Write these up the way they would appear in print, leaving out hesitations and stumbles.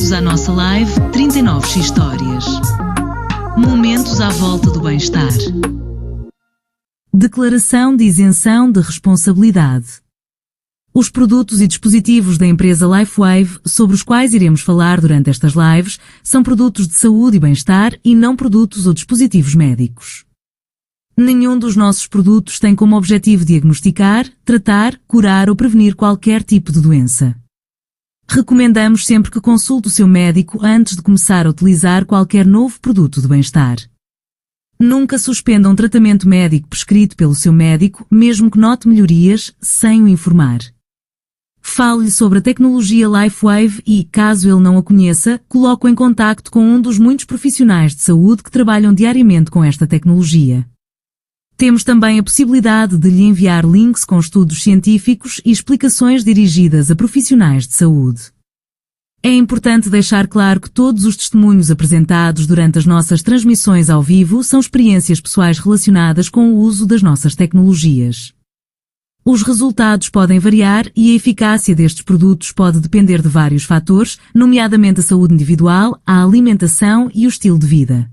Bem-vindos à nossa live 39x Histórias. Momentos à volta do bem-estar. Declaração de isenção de responsabilidade. Os produtos e dispositivos da empresa LifeWave, sobre os quais iremos falar durante estas lives, são produtos de saúde e bem-estar e não produtos ou dispositivos médicos. Nenhum dos nossos produtos tem como objetivo diagnosticar, tratar, curar ou prevenir qualquer tipo de doença. Recomendamos sempre que consulte o seu médico antes de começar a utilizar qualquer novo produto de bem-estar. Nunca suspenda um tratamento médico prescrito pelo seu médico, mesmo que note melhorias, sem o informar. Fale-lhe sobre a tecnologia LifeWave e, caso ele não a conheça, coloque-o em contacto com um dos muitos profissionais de saúde que trabalham diariamente com esta tecnologia. Temos também a possibilidade de lhe enviar links com estudos científicos e explicações dirigidas a profissionais de saúde. É importante deixar claro que todos os testemunhos apresentados durante as nossas transmissões ao vivo são experiências pessoais relacionadas com o uso das nossas tecnologias. Os resultados podem variar e a eficácia destes produtos pode depender de vários fatores, nomeadamente a saúde individual, a alimentação e o estilo de vida.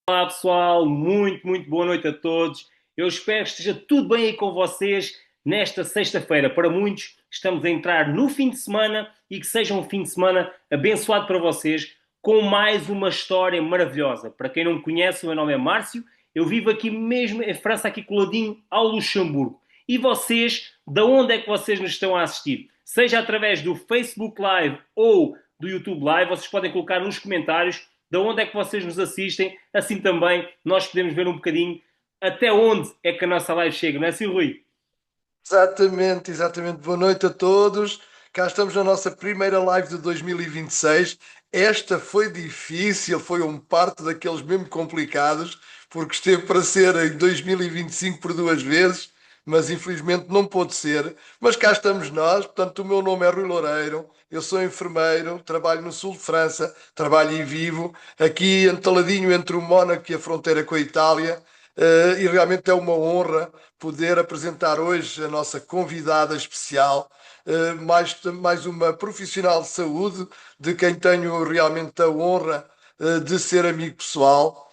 Olá pessoal, muito boa noite a todos. Eu espero que esteja tudo bem aí com vocês nesta sexta-feira. Para muitos, estamos a entrar no fim de semana e que seja um fim de semana abençoado para vocês com mais uma história maravilhosa. Para quem não me conhece, o meu nome é Márcio. Eu vivo aqui mesmo em França, aqui coladinho ao Luxemburgo. E vocês, de onde é que vocês nos estão a assistir? Seja através do Facebook Live ou do YouTube Live, vocês podem colocar nos comentários de onde é que vocês nos assistem. Assim também nós podemos ver um bocadinho até onde é que a nossa live chega, não é assim, Rui? Exatamente. Boa noite a todos. Cá estamos na nossa primeira live de 2026. Esta foi difícil, foi um parto daqueles mesmo complicados, porque esteve para ser em 2025 por duas vezes, mas infelizmente não pôde ser. Mas cá estamos nós, portanto o meu nome é Rui Loureiro, eu sou enfermeiro, trabalho no sul de França, trabalho e vivo aqui entaladinho entre o Mónaco e a fronteira com a Itália. E realmente é uma honra poder apresentar hoje a nossa convidada especial, mais uma profissional de saúde, de quem tenho realmente a honra de ser amigo pessoal,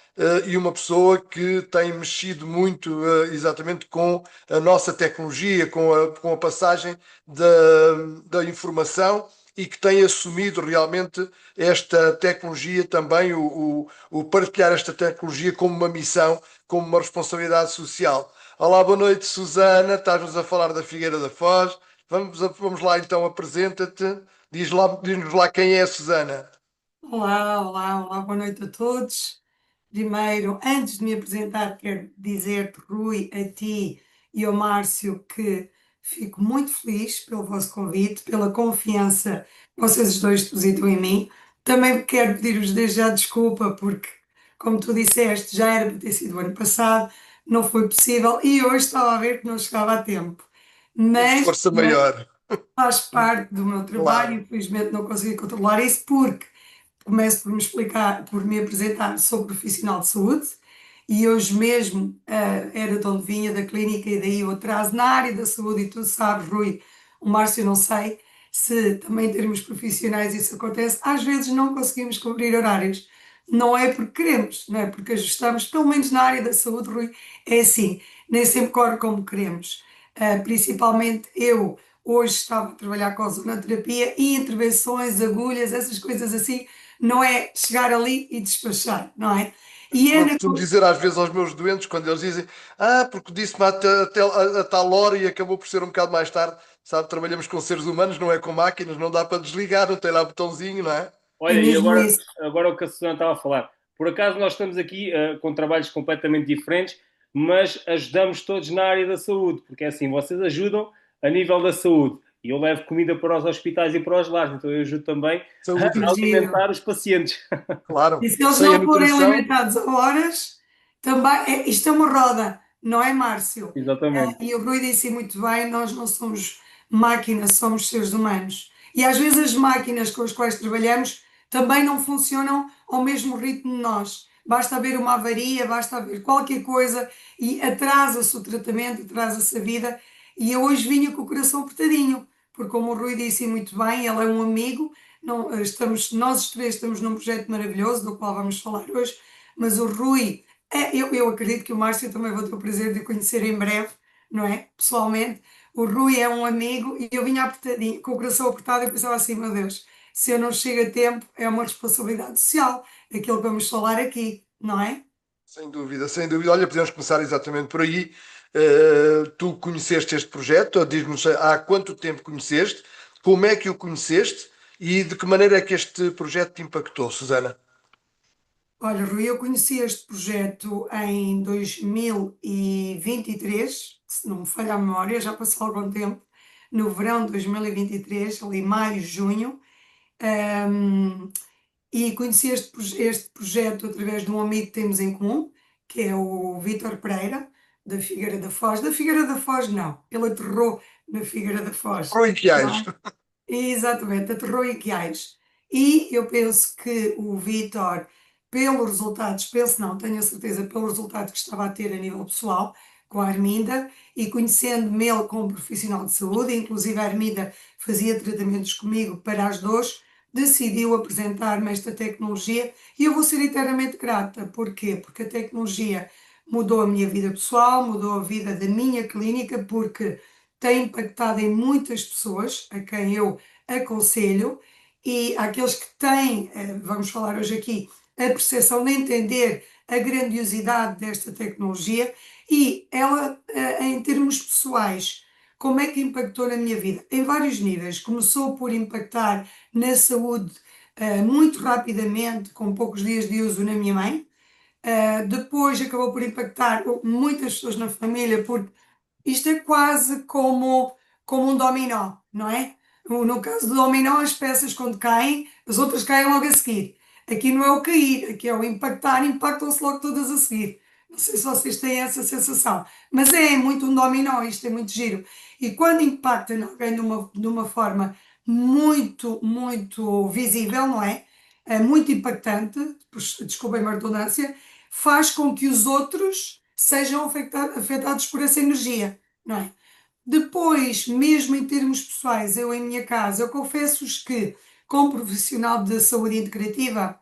e uma pessoa que tem mexido muito exatamente com a nossa tecnologia, com a passagem da informação, e que tem assumido realmente esta tecnologia também, o partilhar esta tecnologia como uma missão, como uma responsabilidade social. Olá, boa noite, Susana. Estás-nos a falar da Figueira da Foz. Vamos lá então, apresenta-te. Diz-nos lá quem é a Susana. Olá, boa noite a todos. Primeiro, antes de me apresentar, quero dizer-te, Rui, a ti e ao Márcio, que fico muito feliz pelo vosso convite, pela confiança que vocês os dois depositam em mim. Também quero pedir-vos desde já desculpa, porque, como tu disseste, já era para ter sido o ano passado, não foi possível e hoje estava a ver que não chegava a tempo. Mas Força maior. faz parte do meu trabalho, Claro. infelizmente não consegui controlar isso, porque começo por me apresentar, sou profissional de saúde e hoje mesmo era de onde vinha, da clínica, e daí eu atraso na área da saúde. E tu sabes, Rui, o Márcio, não sei se também em termos profissionais isso acontece, às vezes não conseguimos cumprir horários, não é porque queremos, não é porque ajustamos, pelo menos na área da saúde, Rui, é assim, nem sempre corre como queremos. Principalmente eu hoje estava a trabalhar com a ozonoterapia e intervenções, agulhas, essas coisas assim, não é chegar ali e despachar, não é? E Como é eu na... costumo dizer às vezes aos meus doentes, quando eles dizem porque disse-me a tal hora e acabou por ser um bocado mais tarde. Sabe, trabalhamos com seres humanos, não é com máquinas, não dá para desligar, não tem lá botãozinho, não é? É Olha, e mesmo isso. agora o que a Susana estava a falar. Por acaso nós estamos aqui com trabalhos completamente diferentes, mas ajudamos todos na área da saúde, porque é assim, vocês ajudam a nível da saúde. E eu levo comida para os hospitais e para os lares, então eu ajudo também Saúde, a alimentar os pacientes. claro. E se eles Sem a não forem nutrição, alimentados a horas, também, isto é uma roda, não é, Márcio? Exatamente. E o Rui disse muito bem, nós não somos máquinas, somos seres humanos. E às vezes as máquinas com as quais trabalhamos também não funcionam ao mesmo ritmo de nós. Basta haver uma avaria, basta haver qualquer coisa e atrasa-se o tratamento, atrasa-se a vida. E eu hoje vinha com o coração apertadinho, porque como o Rui disse muito bem, ele é um amigo, nós os três estamos num projeto maravilhoso, do qual vamos falar hoje, mas o Rui, eu acredito que o Márcio também vou ter o prazer de o conhecer em breve, não é? Pessoalmente. O Rui é um amigo e eu vinha apertadinho, com o coração apertado e pensava assim, meu Deus, se eu não chego a tempo, é uma responsabilidade social, aquilo que vamos falar aqui, não é? Sem dúvida, sem dúvida. Olha, podemos começar exatamente por aí. Tu conheceste este projeto, diz-nos há quanto tempo conheceste, como é que o conheceste e de que maneira é que este projeto te impactou, Susana? Olha, Rui, eu conheci este projeto em 2023, se não me falha a memória, já passou algum tempo, no verão de 2023, ali maio, junho, ahm, e conheci este projeto através de um amigo que temos em comum, que é o Vítor Pereira, da Figueira da Foz. Da Figueira da Foz, não, ele aterrou na Figueira da Foz, não Provinciais. é? Exatamente, aterrou em Quiais. E eu penso que o Vítor, pelos resultados, penso não, tenho a certeza, pelo resultado que estava a ter a nível pessoal com a Arminda e conhecendo-me ele como profissional de saúde, inclusive a Arminda fazia tratamentos comigo para as dores, decidiu apresentar-me esta tecnologia e eu vou ser eternamente grata. Porquê? Porque a tecnologia mudou a minha vida pessoal, mudou a vida da minha clínica, porque tem impactado em muitas pessoas a quem eu aconselho e àqueles que têm, vamos falar hoje aqui, a percepção de entender a grandiosidade desta tecnologia e ela, em termos pessoais, como é que impactou na minha vida? Em vários níveis. Começou por impactar na saúde, muito rapidamente, com poucos dias de uso na minha mãe. Depois acabou por impactar muitas pessoas na família, porque isto é quase como um dominó, não é? No caso do dominó, as peças quando caem, as outras caem logo a seguir. Aqui não é o cair, aqui é o impactar, impactam-se logo todas a seguir. Não sei se vocês têm essa sensação, mas é muito um dominó, isto é muito giro. E quando impacta em alguém de uma forma muito, muito visível, não é? É muito impactante, desculpem a redundância, faz com que os outros sejam afetados por essa energia, não é? Depois, mesmo em termos pessoais, eu em minha casa, eu confesso-vos que, como profissional de saúde integrativa,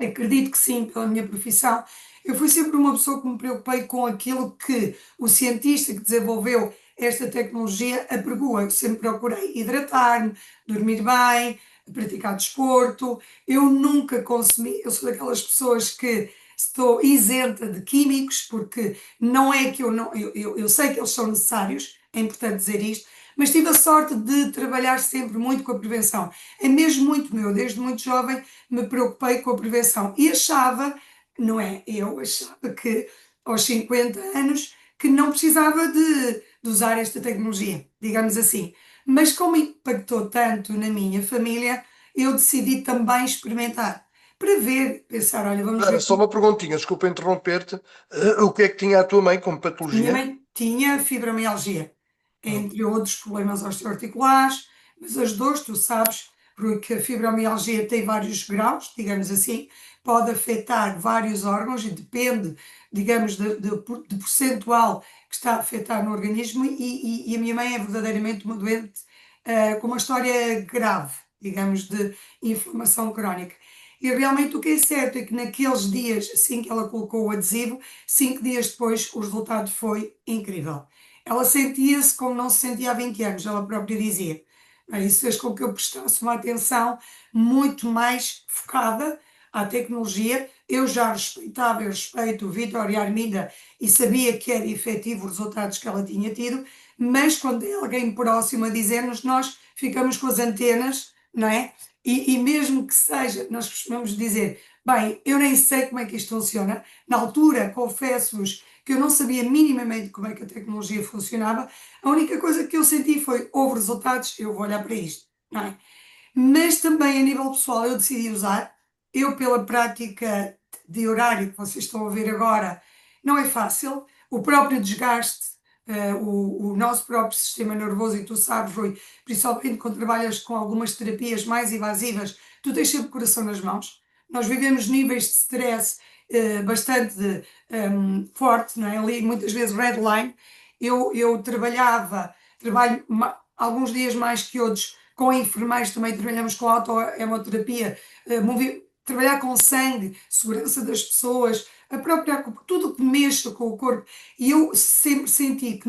acredito que sim, pela minha profissão, eu fui sempre uma pessoa que me preocupei com aquilo que o cientista que desenvolveu esta tecnologia apregou. Eu sempre procurei hidratar-me, dormir bem, praticar desporto. Eu nunca consumi, eu sou daquelas pessoas que estou isenta de químicos, porque não é que eu não, eu sei que eles são necessários, é importante dizer isto, mas tive a sorte de trabalhar sempre muito com a prevenção. É mesmo muito meu, desde muito jovem me preocupei com a prevenção e achava, não é? Eu achava que aos 50 anos que não precisava de usar esta tecnologia, digamos assim. Mas como impactou tanto na minha família, eu decidi também experimentar para ver, pensar, olha, vamos Susana, ver. só uma perguntinha, desculpa interromper-te. O que é que tinha a tua mãe como Minha patologia? mãe tinha fibromialgia, Hum. entre outros problemas osteoarticulares, mas as dores, tu sabes, porque a fibromialgia tem vários graus, digamos assim, pode afetar vários órgãos e depende, digamos, de percentual que está a afetar no organismo e a minha mãe é verdadeiramente uma doente, com uma história grave, digamos, de inflamação crónica. E realmente o que é certo é que naqueles dias, assim que ela colocou o adesivo, 5 dias depois o resultado foi incrível. Ela sentia-se como não se sentia há 20 anos, ela própria dizia. Isso fez com que eu prestasse uma atenção muito mais focada à tecnologia. Eu já respeitava e respeito o Vítor e a Arminda e sabia que era efetivo os resultados que ela tinha tido, mas quando é alguém próximo a dizer-nos, nós ficamos com as antenas, não é? E mesmo que seja, nós costumamos dizer, bem, eu nem sei como é que isto funciona. Na altura, confesso-vos que eu não sabia minimamente como é que a tecnologia funcionava. A única coisa que eu senti foi, houve resultados, eu vou olhar para isto, não é? Mas também a nível pessoal eu decidi usar. Eu, pela prática de horário que vocês estão a ver agora, não é fácil. O próprio desgaste, o nosso próprio sistema nervoso, e tu sabes, Rui, principalmente quando trabalhas com algumas terapias mais invasivas, tu tens sempre o coração nas mãos. Nós vivemos níveis de stress bastante forte, não é? Ali muitas vezes redline. Eu trabalho alguns dias mais que outros com enfermeiros também trabalhamos com autohemoterapia, trabalhar com sangue, segurança das pessoas, a própria, tudo que mexa com o corpo. E eu sempre senti que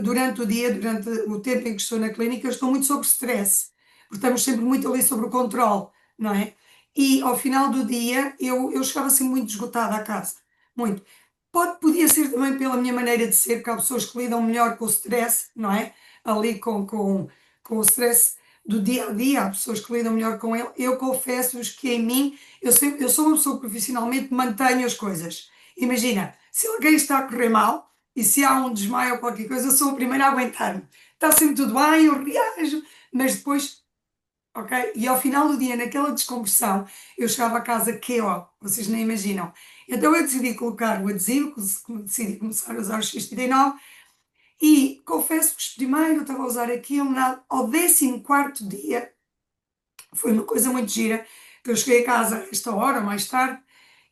durante o dia, durante o tempo em que estou na clínica, eu estou muito sob stress, porque estamos sempre muito ali sobre o controle, não é? E ao final do dia eu chegava assim muito esgotada à casa, muito. Podia ser também pela minha maneira de ser, que há pessoas que lidam melhor com o stress, não é? Ali com o stress do dia a dia, há pessoas que lidam melhor com ele. Eu confesso-vos que em mim, eu sou uma pessoa que profissionalmente mantenho as coisas. Imagina, se alguém está a correr mal e se há um desmaio ou qualquer coisa, eu sou a primeira a aguentar-me. Está sempre tudo bem, eu reajo, mas depois, ok? E ao final do dia, naquela descompressão, eu chegava a casa ó, vocês nem imaginam. Então eu decidi colocar o adesivo, decidi começar a usar o X39 e confesso-vos, primeiro eu estava a usar aquilo, ao 14º dia, foi uma coisa muito gira, que eu cheguei a casa a esta hora, mais tarde,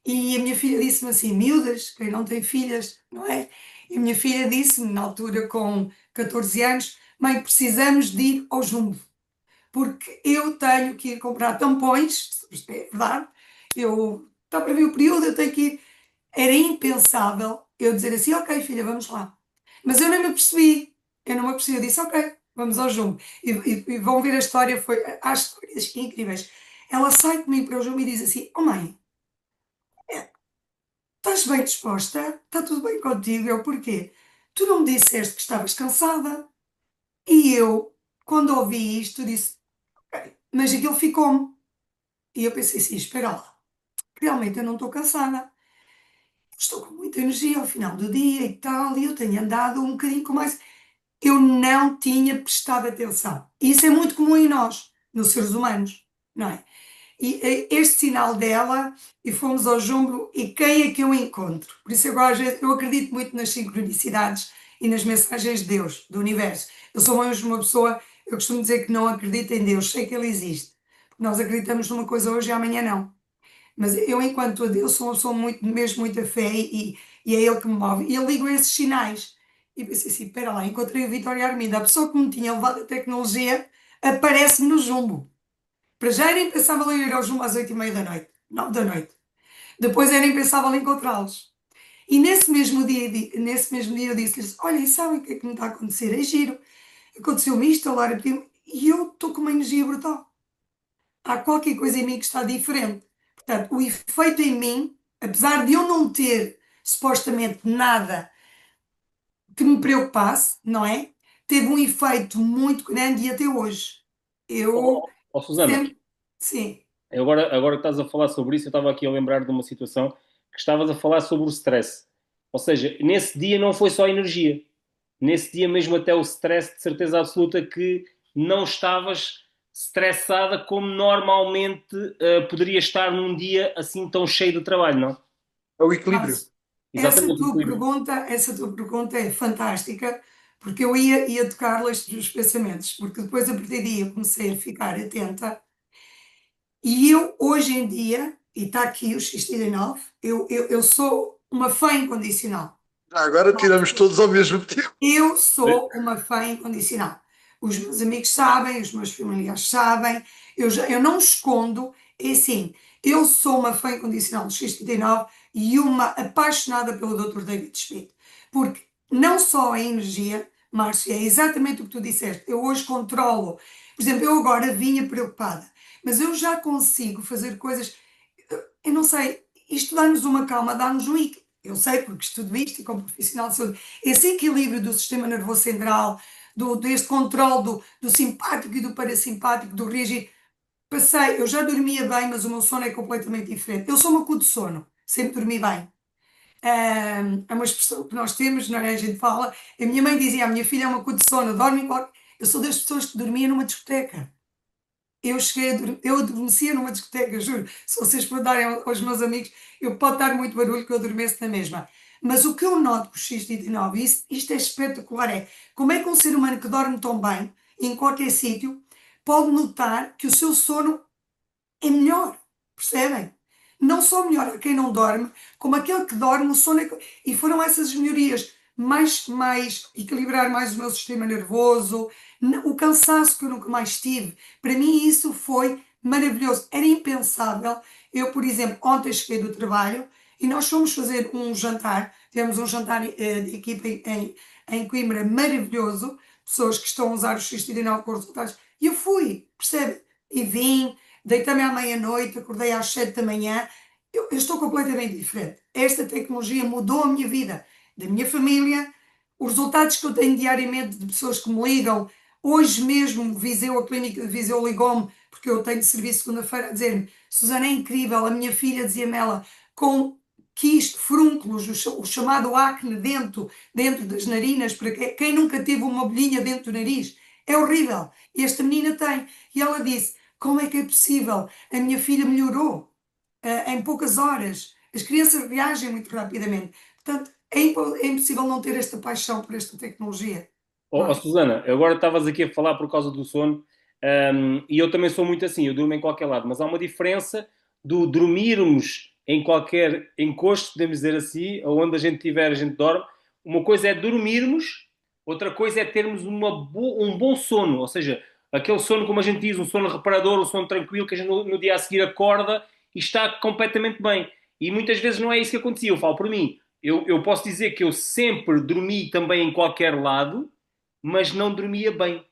e a minha filha disse-me assim, miúdas, quem não tem filhas, não é? E a minha filha disse-me, na altura com 14 anos, mãe, precisamos de ir ao Jumbo, porque eu tenho que ir comprar tampões, isto é verdade, está para vir o período, eu tenho que ir. Era impensável eu dizer assim, ok filha, vamos lá. Mas eu nem me apercebi, eu não me apercebi, eu disse, ok, vamos ao Jumbo. E vão ver a história, há histórias incríveis. Ela sai comigo para o Jumbo e diz assim, oh mãe, estás bem disposta? Está tudo bem contigo? Eu, porquê? Tu não me disseste que estavas cansada. E eu, quando ouvi isto, disse, ok, mas aquilo ficou-me. E eu pensei assim, espera lá, realmente eu não estou cansada. Estou com muita energia ao final do dia e tal, e eu tenho andado um bocadinho com mais. Eu não tinha prestado atenção. E isso é muito comum em nós, nos seres humanos, não é? E este sinal dela, e fomos ao Jumbo, e quem é que eu encontro? Por isso agora, às vezes, eu acredito muito nas sincronicidades e nas mensagens de Deus, do universo. Eu sou mesmo uma pessoa, eu costumo dizer que não acredito em Deus, sei que Ele existe. Porque nós acreditamos numa coisa hoje e amanhã não. Mas eu, enquanto a Deus, sou uma pessoa muito, mesmo muita fé e é Ele que me move. E eu ligo esses sinais. E pensei assim: espera lá, encontrei a Vitória Arminda, a pessoa que me tinha levado a tecnologia, aparece-me no Jumbo. Para já era impensável eu ir ao Jumbo às 8h30 da noite, 9 da noite. Depois era impensável encontrá-los. E nesse mesmo dia eu disse-lhes: olha, e sabem o que é que me está a acontecer? É giro. Aconteceu-me isto, a Laura pediu e eu estou com uma energia brutal. Há qualquer coisa em mim que está diferente. Portanto, o efeito em mim, apesar de eu não ter supostamente nada que me preocupasse, não é? Teve um efeito muito grande e até hoje. Eu Susana, sempre. Sim. agora que estás a falar sobre isso, eu estava aqui a lembrar de uma situação que estavas a falar sobre o stress. Ou seja, nesse dia não foi só energia. Nesse dia mesmo até o stress, de certeza absoluta que não estavas estressada como normalmente poderia estar num dia assim tão cheio de trabalho, não? É o equilíbrio. Mas essa Exatamente, tua equilíbrio. pergunta, essa tua pergunta é fantástica, porque eu ia tocar os pensamentos, porque depois a partir daí eu comecei a ficar atenta e eu hoje em dia, e está aqui o X39, eu sou uma fã incondicional. Já agora tiramos todos ao mesmo tempo. Eu sou uma fã incondicional. Os meus amigos sabem, os meus familiares sabem, eu não escondo, é assim, eu sou uma fã incondicional do X39 e uma apaixonada pelo Dr. David Schmidt, porque não só a energia, Márcio, é exatamente o que tu disseste, eu hoje controlo, por exemplo, eu agora vinha preocupada, mas eu já consigo fazer coisas, eu não sei, isto dá-nos uma calma, dá-nos um equilíbrio. Eu sei, porque estudo isto e como profissional de saúde, esse equilíbrio do sistema nervoso central, deste controle do simpático e do parasimpático, do rígido, passei, eu já dormia bem, mas o meu sono é completamente diferente. Eu sou uma cu de sono, sempre dormi bem. É uma expressão que nós temos, não é? A gente fala, a minha mãe dizia, a minha filha é uma cu de sono, dorme em qualquer. Eu sou das pessoas que dormia numa discoteca. Eu adormecia numa discoteca, juro. Se vocês perguntarem aos meus amigos, eu pode dar muito barulho que eu adormeço na mesma. Mas o que eu noto com o X39, isto é espetacular, é como é que um ser humano que dorme tão bem, em qualquer sítio, pode notar que o seu sono é melhor, percebem? Não só melhor a quem não dorme, como aquele que dorme, o sono é. E foram essas melhorias. equilibrar mais o meu sistema nervoso, o cansaço que eu nunca mais tive. Para mim isso foi maravilhoso. Era impensável. Eu, por exemplo, ontem cheguei do trabalho e nós fomos fazer um jantar. Tivemos um jantar de equipa em Coimbra maravilhoso. Pessoas que estão a usar os X39 com resultados. E eu fui, percebe? E vim, deitei-me à meia-noite, acordei às 7 da manhã. Eu estou completamente diferente. Esta tecnologia mudou a minha vida, da minha família, os resultados que eu tenho diariamente de pessoas que me ligam. Hoje mesmo, Viseu, a clínica de Viseu ligou-me, porque eu tenho serviço segunda-feira, a dizer-me: Susana, é incrível, a minha filha, dizia-me ela, com furúnculos, o chamado acne dentro das narinas, para quem nunca teve uma bolhinha dentro do nariz, é horrível. E esta menina tem. E ela disse: como é que é possível? A minha filha melhorou em poucas horas. As crianças reagem muito rapidamente. Portanto, é impossível não ter esta paixão por esta tecnologia. Não é? Susana, agora estavas aqui a falar por causa do sono, e eu também sou muito assim, eu durmo em qualquer lado, mas há uma diferença do dormirmos em qualquer encosto, podemos dizer assim, onde a gente estiver, a gente dorme. Uma coisa é dormirmos, outra coisa é termos um bom sono, ou seja, aquele sono, como a gente diz, um sono reparador, um sono tranquilo, que a gente no dia a seguir acorda e está completamente bem. E muitas vezes não é isso que acontecia, eu falo por mim. Eu posso dizer que eu sempre dormi também em qualquer lado, mas não dormia bem.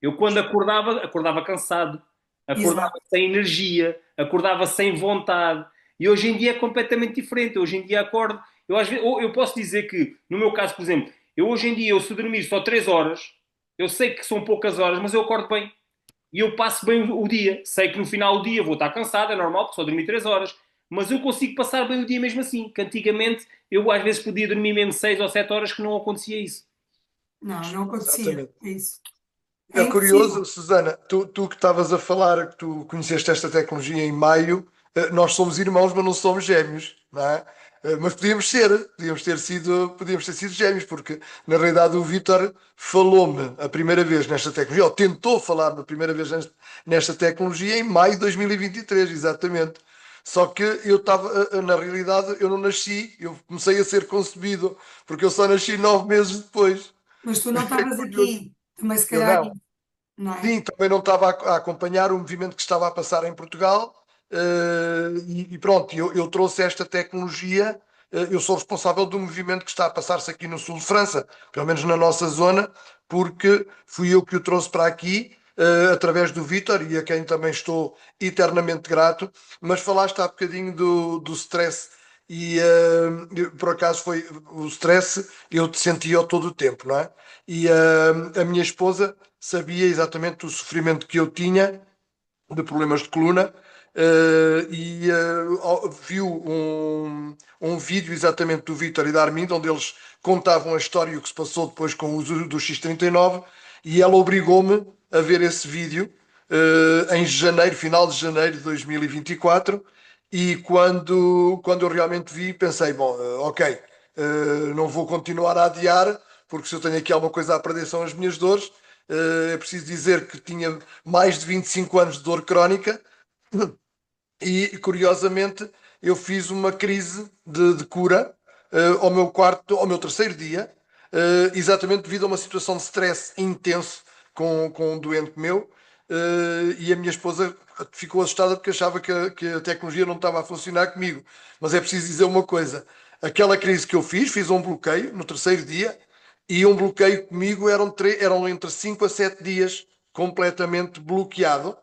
Eu quando acordava cansado, acordava Exato. sem energia, acordava sem vontade. E hoje em dia é completamente diferente. Hoje em dia acordo. Eu, às vezes, eu posso dizer que, no meu caso, por exemplo, eu hoje em dia, eu se dormir só 3 horas, eu sei que são poucas horas, mas eu acordo bem. E eu passo bem o dia. Sei que no final do dia vou estar cansado, é normal, porque só dormi 3 horas. Mas eu consigo passar bem o dia mesmo assim. Que antigamente eu às vezes podia dormir mesmo 6 ou 7 horas que não acontecia isso. Não, não acontecia. Exatamente. É isso. É É curioso, impossível. Susana, tu que estavas a falar, que tu conheceste esta tecnologia em maio, nós somos irmãos, mas não somos gêmeos, não é? Mas podíamos ter sido gêmeos, porque na realidade o Vítor falou-me a primeira vez nesta tecnologia, ou tentou falar a primeira vez nesta tecnologia em maio de 2023, exatamente. Só que eu estava, na realidade, eu não nasci, eu comecei a ser concebido, porque eu só nasci 9 meses depois. Mas tu não É estavas curioso. aqui. Também se Eu calhar, não. não é? Sim, também não estava a acompanhar o movimento que estava a passar em Portugal, e pronto, eu trouxe esta tecnologia. Eu sou responsável do movimento que está a passar-se aqui no sul de França, pelo menos na nossa zona, porque fui eu que o trouxe para aqui, através do Vítor, e a quem também estou eternamente grato. Mas falaste há bocadinho do stress, e por acaso foi o stress, eu sentia-o todo o tempo, não é? E a minha esposa sabia exatamente o sofrimento que eu tinha de problemas de coluna, viu um vídeo exatamente do Vítor e da Armindo, onde eles contavam a história e o que se passou depois com o uso do X39, e ela obrigou-me a ver esse vídeo em janeiro, final de janeiro de 2024. E quando eu realmente vi, pensei: bom, ok, não vou continuar a adiar, porque se eu tenho aqui alguma coisa a perder são as minhas dores. É preciso dizer que tinha mais de 25 anos de dor crónica, e curiosamente eu fiz uma crise de cura ao meu terceiro dia, exatamente devido a uma situação de stress intenso com um doente meu. E a minha esposa ficou assustada porque achava que a tecnologia não estava a funcionar comigo. Mas é preciso dizer uma coisa: aquela crise que eu fiz um bloqueio no terceiro dia, e um bloqueio comigo eram entre 5 a 7 dias completamente bloqueado,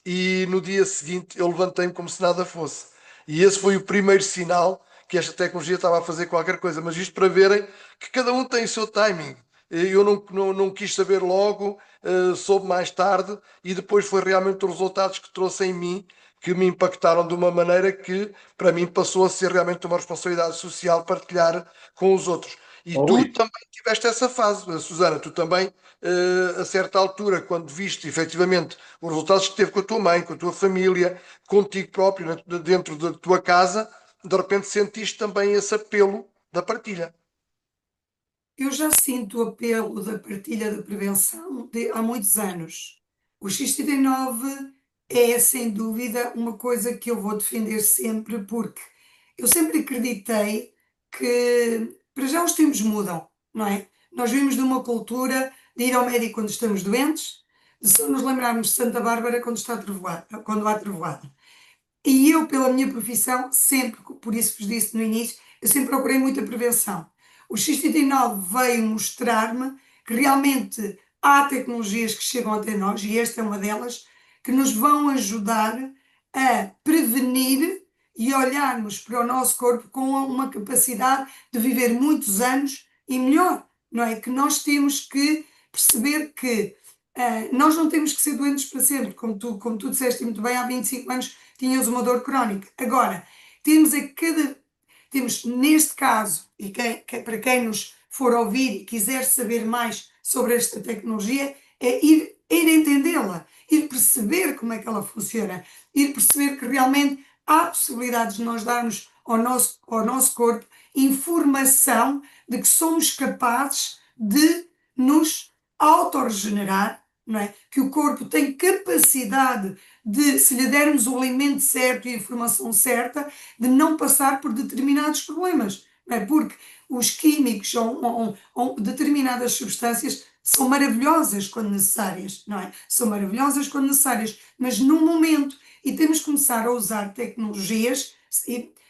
e no dia seguinte eu levantei-me como se nada fosse. E esse foi o primeiro sinal que esta tecnologia estava a fazer qualquer coisa. Mas isto para verem que cada um tem o seu timing. Eu não quis saber logo, soube mais tarde, e depois foi realmente os resultados que trouxe em mim que me impactaram de uma maneira que para mim passou a ser realmente uma responsabilidade social partilhar com os outros. E Oh, tu Rui, também tiveste essa fase, Susana. Tu também, a certa altura, quando viste efetivamente os resultados que teve com a tua mãe, com a tua família, contigo próprio, dentro da tua casa, de repente sentiste também esse apelo da partilha. Eu já sinto o apelo da partilha da prevenção há muitos anos. O X39 é, sem dúvida, uma coisa que eu vou defender sempre, porque eu sempre acreditei que para já os tempos mudam, não é? Nós vimos de uma cultura de ir ao médico quando estamos doentes, de só nos lembrarmos de Santa Bárbara quando há trovoada. E eu, pela minha profissão, sempre, por isso vos disse no início, eu sempre procurei muita prevenção. O X39 veio mostrar-me que realmente há tecnologias que chegam até nós, e esta é uma delas, que nos vão ajudar a prevenir e olharmos para o nosso corpo com uma capacidade de viver muitos anos e melhor, não é? Que nós temos que perceber que nós não temos que ser doentes para sempre, como tu disseste muito bem, há 25 anos tinhas uma dor crónica. Agora, temos neste caso, e para quem nos for ouvir e quiser saber mais sobre esta tecnologia, é ir entendê-la, ir perceber como é que ela funciona, ir perceber que realmente há possibilidades de nós darmos ao nosso corpo informação de que somos capazes de nos autorregenerar, não é? Que o corpo tem capacidade de, se lhe dermos o alimento certo e a informação certa, de não passar por determinados problemas, não é? Porque os químicos ou determinadas substâncias são maravilhosas quando necessárias, não é? São maravilhosas quando necessárias, mas num momento, e temos que começar a usar tecnologias,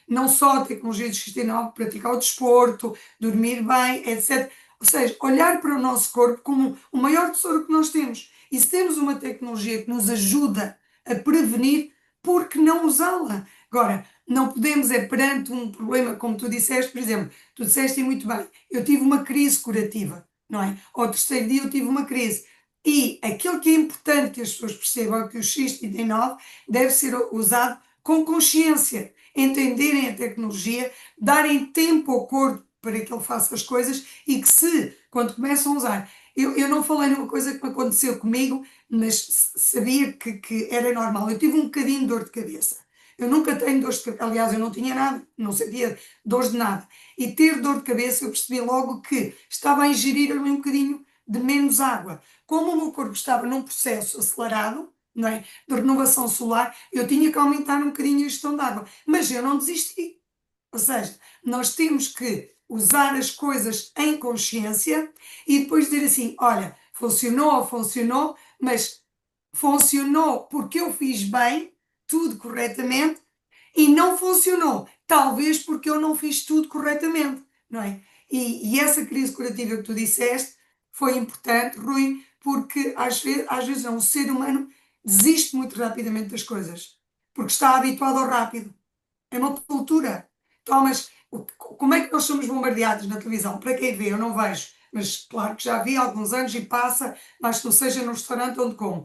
não só a tecnologia de X9, praticar o desporto, dormir bem, etc. Ou seja, olhar para o nosso corpo como o maior tesouro que nós temos. E se temos uma tecnologia que nos ajuda a prevenir, por que não usá-la? Agora, não podemos, perante um problema, como tu disseste, por exemplo, tu disseste muito bem, eu tive uma crise curativa, não é? Ao terceiro dia eu tive uma crise. E aquilo que é importante que as pessoas percebam é que o X39 deve ser usado com consciência, entenderem a tecnologia, darem tempo ao corpo para que ele faça as coisas e que quando começam a usar, eu não falei numa coisa que me aconteceu comigo, mas sabia que era normal. Eu tive um bocadinho de dor de cabeça. Eu nunca tenho dor de cabeça, aliás, eu não tinha nada, não sentia dor de nada. E ter dor de cabeça, eu percebi logo que estava a ingerir ali um bocadinho de menos água. Como o meu corpo estava num processo acelerado, não é, de renovação solar, eu tinha que aumentar um bocadinho a ingestão de água. Mas eu não desisti. Ou seja, nós temos que usar as coisas em consciência e depois dizer assim, olha, funcionou, mas funcionou porque eu fiz bem, tudo corretamente, e não funcionou, talvez porque eu não fiz tudo corretamente, não é? E essa crise curativa que tu disseste foi importante, Rui, porque às vezes um ser humano desiste muito rapidamente das coisas, porque está habituado ao rápido. É uma cultura. Thomas, como é que nós somos bombardeados na televisão? Para quem vê, eu não vejo, mas claro que já vi há alguns anos e passa, mas que não seja no restaurante onde como.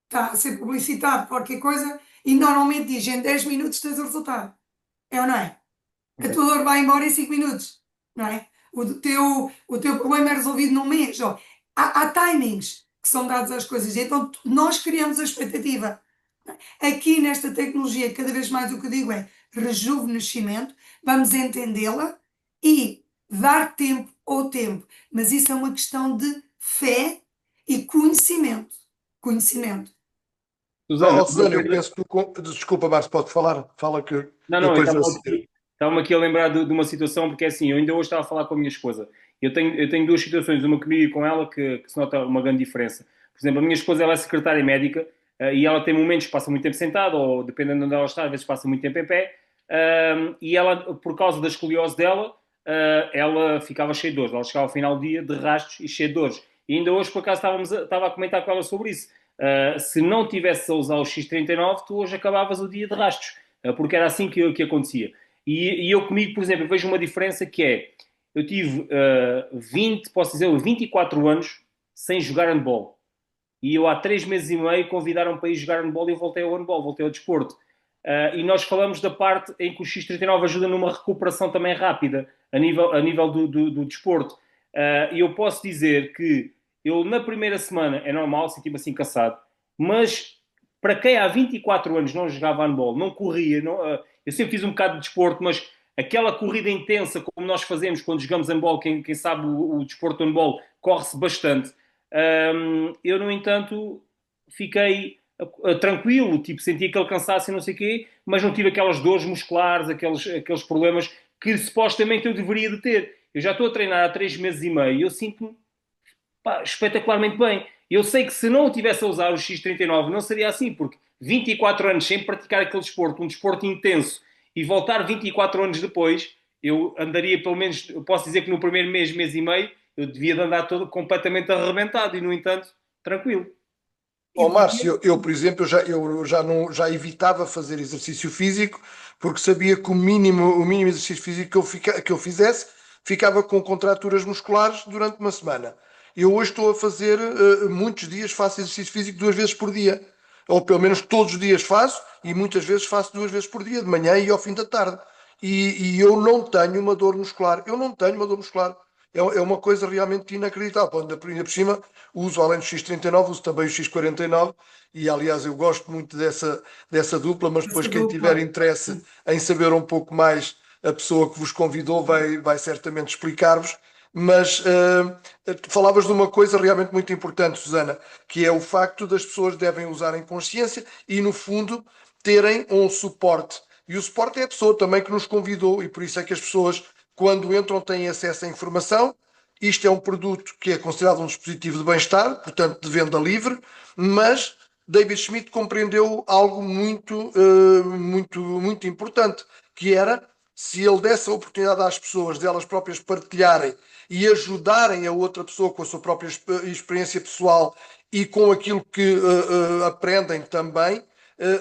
Está a ser publicitado qualquer coisa e normalmente diz em 10 minutos tens o resultado. É ou não é? A tua dor vai embora em 5 minutos, não é? O teu problema é resolvido num mês. Ó. Há timings que são dados às coisas, então nós criamos a expectativa. Aqui nesta tecnologia, cada vez mais o que eu digo é rejuvenescimento, vamos entendê-la e dar tempo ao tempo. Mas isso é uma questão de fé e conhecimento. Conhecimento. Susana, Susana, eu penso que tu. Desculpa, Marcos, pode falar? Fala que não, eu eu depois a seguir. estava-me aqui a lembrar de uma situação, porque é assim, eu ainda hoje estava a falar com a minha esposa. Eu tenho duas situações, uma comigo e com ela, que se nota uma grande diferença. Por exemplo, a minha esposa ela é secretária médica e ela tem momentos que passa muito tempo sentada, ou dependendo de onde ela está, às vezes passa muito tempo em pé. E ela, por causa da escoliose dela, ela ficava cheia de dores. Ela chegava ao final do dia de rastros e cheia de dores. E ainda hoje, por acaso, estava a comentar com ela sobre isso. Se não tivesse a usar o X39, tu hoje acabavas o dia de rastros, porque era assim que acontecia. E eu comigo, por exemplo, vejo uma diferença que é, eu tive 24 anos sem jogar handball. E eu há 3 meses e meio convidaram-me para ir jogar handball e eu voltei ao handball, voltei ao desporto. E nós falamos da parte em que o X39 ajuda numa recuperação também rápida, a nível do desporto. E eu posso dizer que eu, na primeira semana, é normal, senti-me assim cansado, mas para quem há 24 anos não jogava handball, não corria, eu sempre fiz um bocado de desporto, mas aquela corrida intensa como nós fazemos quando jogamos handball, quem sabe o desporto do handball corre-se bastante. Eu, no entanto, fiquei tranquilo, tipo, senti aquele cansaço e não sei o quê, mas não tive aquelas dores musculares, aqueles problemas que supostamente eu deveria de ter. Eu já estou a treinar há 3 meses e meio e eu sinto-me espetacularmente bem. Eu sei que se não o tivesse a usar o X39 não seria assim, porque 24 anos sem praticar aquele desporto, um desporto intenso, e voltar 24 anos depois, eu andaria pelo menos, eu posso dizer que no primeiro mês, mês e meio, eu devia de andar todo completamente arrebentado e, no entanto, tranquilo. E Ó porque Márcio, eu, por exemplo, já evitava fazer exercício físico porque sabia que o mínimo exercício físico que eu fizesse ficava com contraturas musculares durante uma semana. Eu hoje estou a fazer, muitos dias faço exercício físico 2 vezes por dia. Ou pelo menos todos os dias faço e muitas vezes faço 2 vezes por dia, de manhã e ao fim da tarde. E eu não tenho uma dor muscular. Eu não tenho uma dor muscular. É uma coisa realmente inacreditável. Pô, ainda por cima, uso além do X39, uso também o X49 e aliás eu gosto muito dessa dupla, mas depois essa quem tiver dupla. interesse em saber um pouco mais, a pessoa que vos convidou vai certamente explicar-vos. Mas falavas de uma coisa realmente muito importante, Susana, que é o facto das pessoas devem usar em consciência e, no fundo, terem um suporte. E o suporte é a pessoa também que nos convidou, e por isso é que as pessoas, quando entram, têm acesso à informação. Isto é um produto que é considerado um dispositivo de bem-estar, portanto, de venda livre, mas David Schmidt compreendeu algo muito importante, que era se ele desse a oportunidade às pessoas de elas próprias partilharem e ajudarem a outra pessoa com a sua própria experiência pessoal e com aquilo que aprendem também,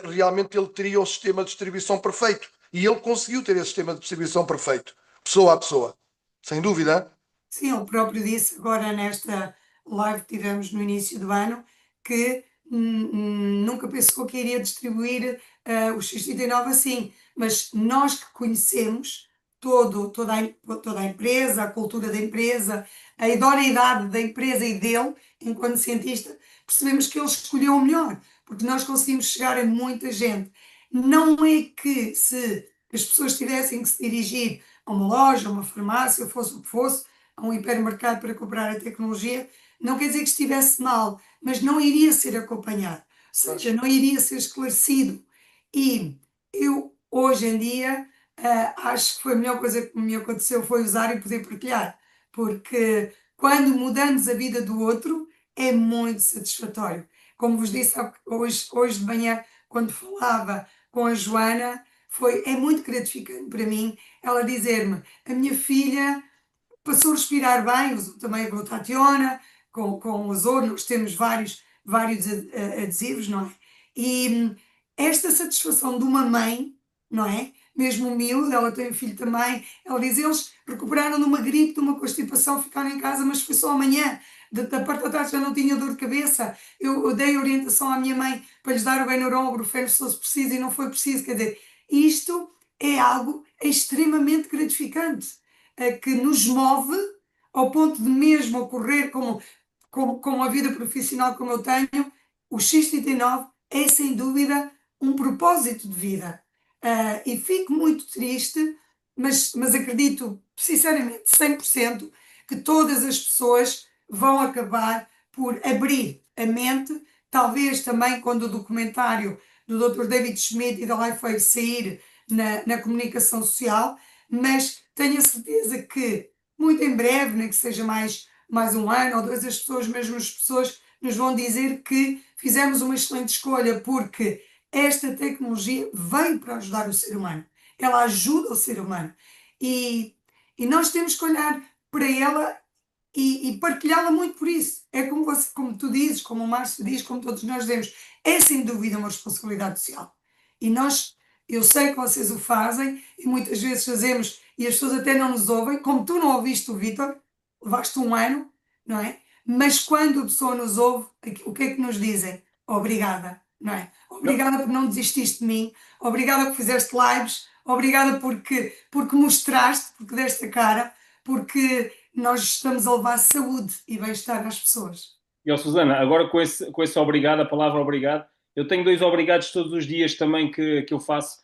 realmente ele teria o sistema de distribuição perfeito. E ele conseguiu ter esse sistema de distribuição perfeito, pessoa a pessoa. Sem dúvida. Sim, ele próprio disse agora nesta live que tivemos no início do ano que nunca pensou que iria distribuir o X39 assim, mas nós que conhecemos toda a empresa, a cultura da empresa, a idoneidade da empresa e dele, enquanto cientista, percebemos que ele escolheu o melhor, porque nós conseguimos chegar a muita gente. Não é que se as pessoas tivessem que se dirigir a uma loja, a uma farmácia, fosse o que fosse, a um hipermercado para comprar a tecnologia, não quer dizer que estivesse mal, mas não iria ser acompanhado, ou seja, não iria ser esclarecido. E eu, hoje em dia, acho que foi a melhor coisa que me aconteceu foi usar e poder partilhar, porque quando mudamos a vida do outro, é muito satisfatório. Como vos disse hoje de manhã, quando falava com a Joana, é muito gratificante para mim ela dizer-me: a minha filha passou a respirar bem, usou também a glutationa, com o Azor, nós temos vários adesivos, não é? E esta satisfação de uma mãe, não é? Mesmo humilde, ela tem um filho também, ela diz, eles recuperaram de uma gripe, de uma constipação, ficaram em casa, mas foi só amanhã, da parte da tarde já não tinha dor de cabeça, eu dei orientação à minha mãe para lhes dar o Benuron, o Brufeno, se fosse preciso, e não foi preciso, quer dizer, isto é algo extremamente gratificante que nos move ao ponto de mesmo ocorrer como a vida profissional como eu tenho, o X39 é sem dúvida um propósito de vida. E fico muito triste, mas acredito sinceramente 100% que todas as pessoas vão acabar por abrir a mente, talvez também quando o documentário do Dr. David Schmidt e da Lifeway sair na comunicação social, mas tenho a certeza que muito em breve, nem que seja mais um ano ou dois, as pessoas, mesmo as pessoas, nos vão dizer que fizemos uma excelente escolha porque esta tecnologia veio para ajudar o ser humano. Ela ajuda o ser humano. E, e nós temos que olhar para ela e partilhá-la muito por isso. É como tu dizes, como o Márcio diz, como todos nós dizemos, é sem dúvida uma responsabilidade social. E eu sei que vocês o fazem e muitas vezes fazemos e as pessoas até não nos ouvem, como tu não ouviste o Vítor, levaste um ano, não é? Mas quando a pessoa nos ouve, o que é que nos dizem? Obrigada, não é? Obrigada por não desististe de mim, obrigada por fizeste lives, obrigada porque mostraste, porque deste a cara, porque nós estamos a levar saúde e bem-estar às pessoas. E, ó, Susana, agora com esse obrigado, a palavra obrigado, eu tenho 2 obrigados todos os dias também que eu faço.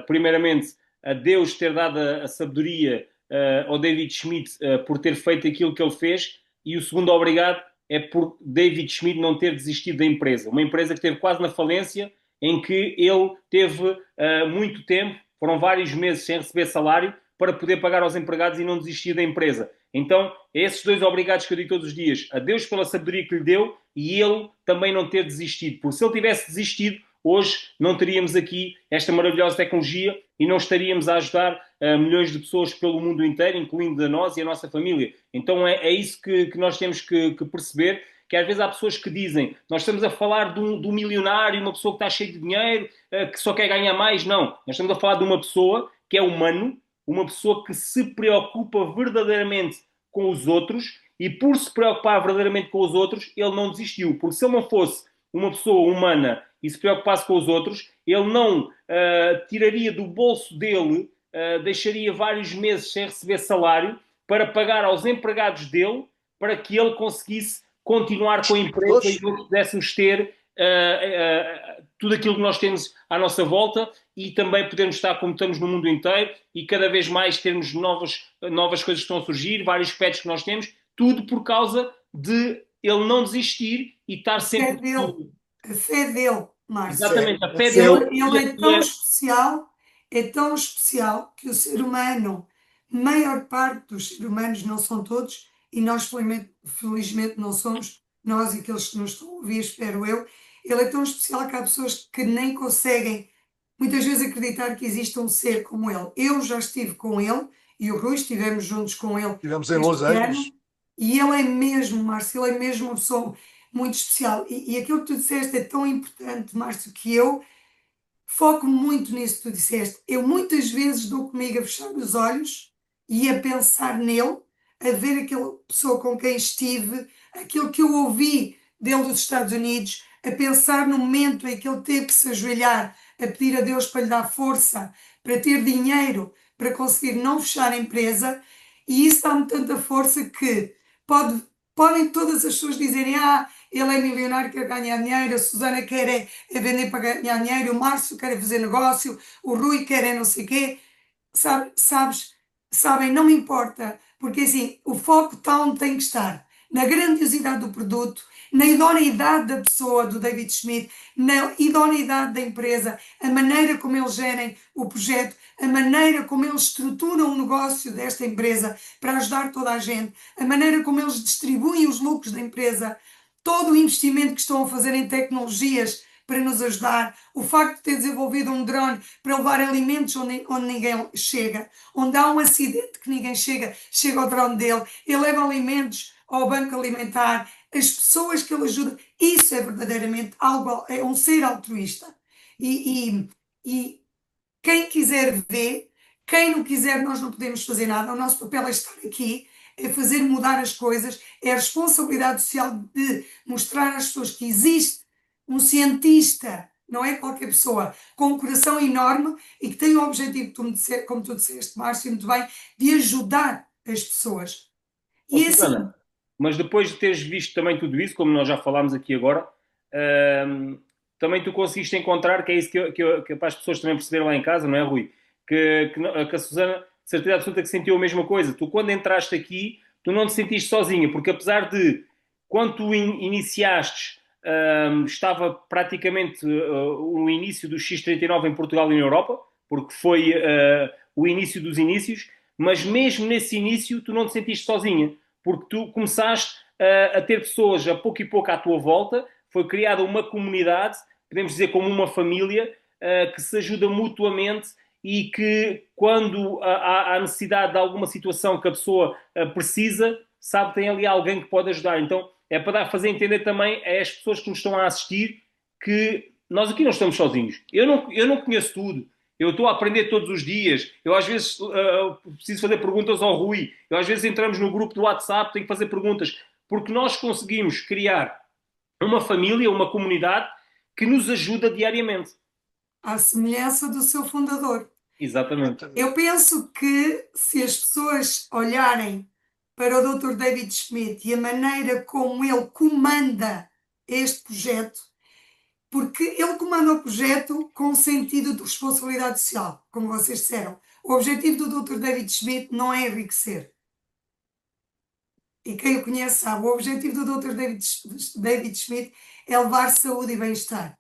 Primeiramente, a Deus ter dado a sabedoria ao David Schmidt por ter feito aquilo que ele fez, e o segundo obrigado é por David Schmidt não ter desistido da empresa. Uma empresa que esteve quase na falência, em que ele teve muito tempo, foram vários meses sem receber salário, para poder pagar aos empregados e não desistir da empresa. Então, é esses dois obrigados que eu digo todos os dias. A Deus pela sabedoria que lhe deu e ele também não ter desistido. Porque se ele tivesse desistido, hoje não teríamos aqui esta maravilhosa tecnologia e não estaríamos a ajudar milhões de pessoas pelo mundo inteiro, incluindo a nós e a nossa família. Então é isso que nós temos que perceber, que às vezes há pessoas que dizem, nós estamos a falar do milionário, uma pessoa que está cheia de dinheiro, que só quer ganhar mais. Não, nós estamos a falar de uma pessoa que é humano, uma pessoa que se preocupa verdadeiramente com os outros e por se preocupar verdadeiramente com os outros, ele não desistiu. Porque se ele não fosse uma pessoa humana e se preocupasse com os outros, ele não tiraria do bolso dele, deixaria vários meses sem receber salário para pagar aos empregados dele para que ele conseguisse continuar com a empresa e nós pudéssemos ter tudo aquilo que nós temos à nossa volta e também podermos estar como estamos no mundo inteiro e cada vez mais termos novas coisas que estão a surgir, vários pets que nós temos, tudo por causa de ele não desistir e estar sempre... A fé dele, Márcio. Exatamente, a fé dele. Ele é tão especial que o ser humano, maior parte dos seres humanos, não são todos, e nós felizmente não somos, nós e aqueles que nos estão a ouvir, espero eu, ele é tão especial que há pessoas que nem conseguem muitas vezes acreditar que existe um ser como ele. Eu já estive com ele e o Rui, estivemos juntos com ele. Estivemos em Los Angeles. E ele é mesmo, Márcio, ele é mesmo uma pessoa muito especial. E aquilo que tu disseste é tão importante, Márcio, que eu foco muito nisso que tu disseste. Eu muitas vezes dou comigo a fechar os olhos e a pensar nele, a ver aquela pessoa com quem estive, aquilo que eu ouvi dele dos Estados Unidos, a pensar no momento em que ele teve que se ajoelhar a pedir a Deus para lhe dar força, para ter dinheiro, para conseguir não fechar a empresa, e isso dá-me tanta força que podem todas as pessoas dizerem ele é milionário, quer ganhar dinheiro, a Susana quer é vender para ganhar dinheiro, o Márcio quer fazer negócio, o Rui quer não sei o quê. Sabem, não me importa, porque assim, o foco está onde tem que estar, na grandiosidade do produto, na idoneidade da pessoa, do David Schmidt, na idoneidade da empresa, a maneira como eles gerem o projeto, a maneira como eles estruturam o negócio desta empresa para ajudar toda a gente, a maneira como eles distribuem os lucros da empresa, todo o investimento que estão a fazer em tecnologias para nos ajudar, o facto de ter desenvolvido um drone para levar alimentos onde ninguém chega, onde há um acidente que ninguém chega o drone dele, ele leva alimentos ao banco alimentar, as pessoas que ele ajuda, isso é verdadeiramente algo, é um ser altruísta. E quem quiser ver, quem não quiser, nós não podemos fazer nada, o nosso papel é estar aqui, é fazer mudar as coisas, é a responsabilidade social de mostrar às pessoas que existe um cientista, não é qualquer pessoa, com um coração enorme e que tem o objetivo, como tu disseste, Márcio, muito bem, de ajudar as pessoas. E assim... Mas depois de teres visto também tudo isso, como nós já falámos aqui agora, também tu conseguiste encontrar, que é isso que para as pessoas também perceberem lá em casa, não é, Rui? Que a Susana, de certeza absoluta, que sentiu a mesma coisa. Tu, quando entraste aqui, tu não te sentiste sozinha, porque apesar de, quando tu iniciaste, estava praticamente o início do X39 em Portugal e na Europa, porque foi o início dos inícios, mas mesmo nesse início tu não te sentiste sozinha, porque tu começaste a ter pessoas a pouco e pouco à tua volta, foi criada uma comunidade, podemos dizer como uma família, que se ajuda mutuamente e que quando há necessidade de alguma situação que a pessoa precisa, sabe que tem ali alguém que pode ajudar. Então é para fazer entender também a as pessoas que nos estão a assistir que nós aqui não estamos sozinhos. Eu não conheço tudo. Eu estou a aprender todos os dias. Eu às vezes preciso fazer perguntas ao Rui. Eu às vezes entramos no grupo do WhatsApp, tenho que fazer perguntas. Porque nós conseguimos criar uma família, uma comunidade que nos ajuda diariamente. À semelhança do seu fundador. Exatamente. Eu penso que se as pessoas olharem para o Dr. David Schmidt e a maneira como ele comanda este projeto, porque ele comanda o projeto com sentido de responsabilidade social, como vocês disseram. O objetivo do Dr. David Schmidt não é enriquecer. E quem o conhece sabe, o objetivo do Dr. David Schmidt é levar saúde e bem-estar.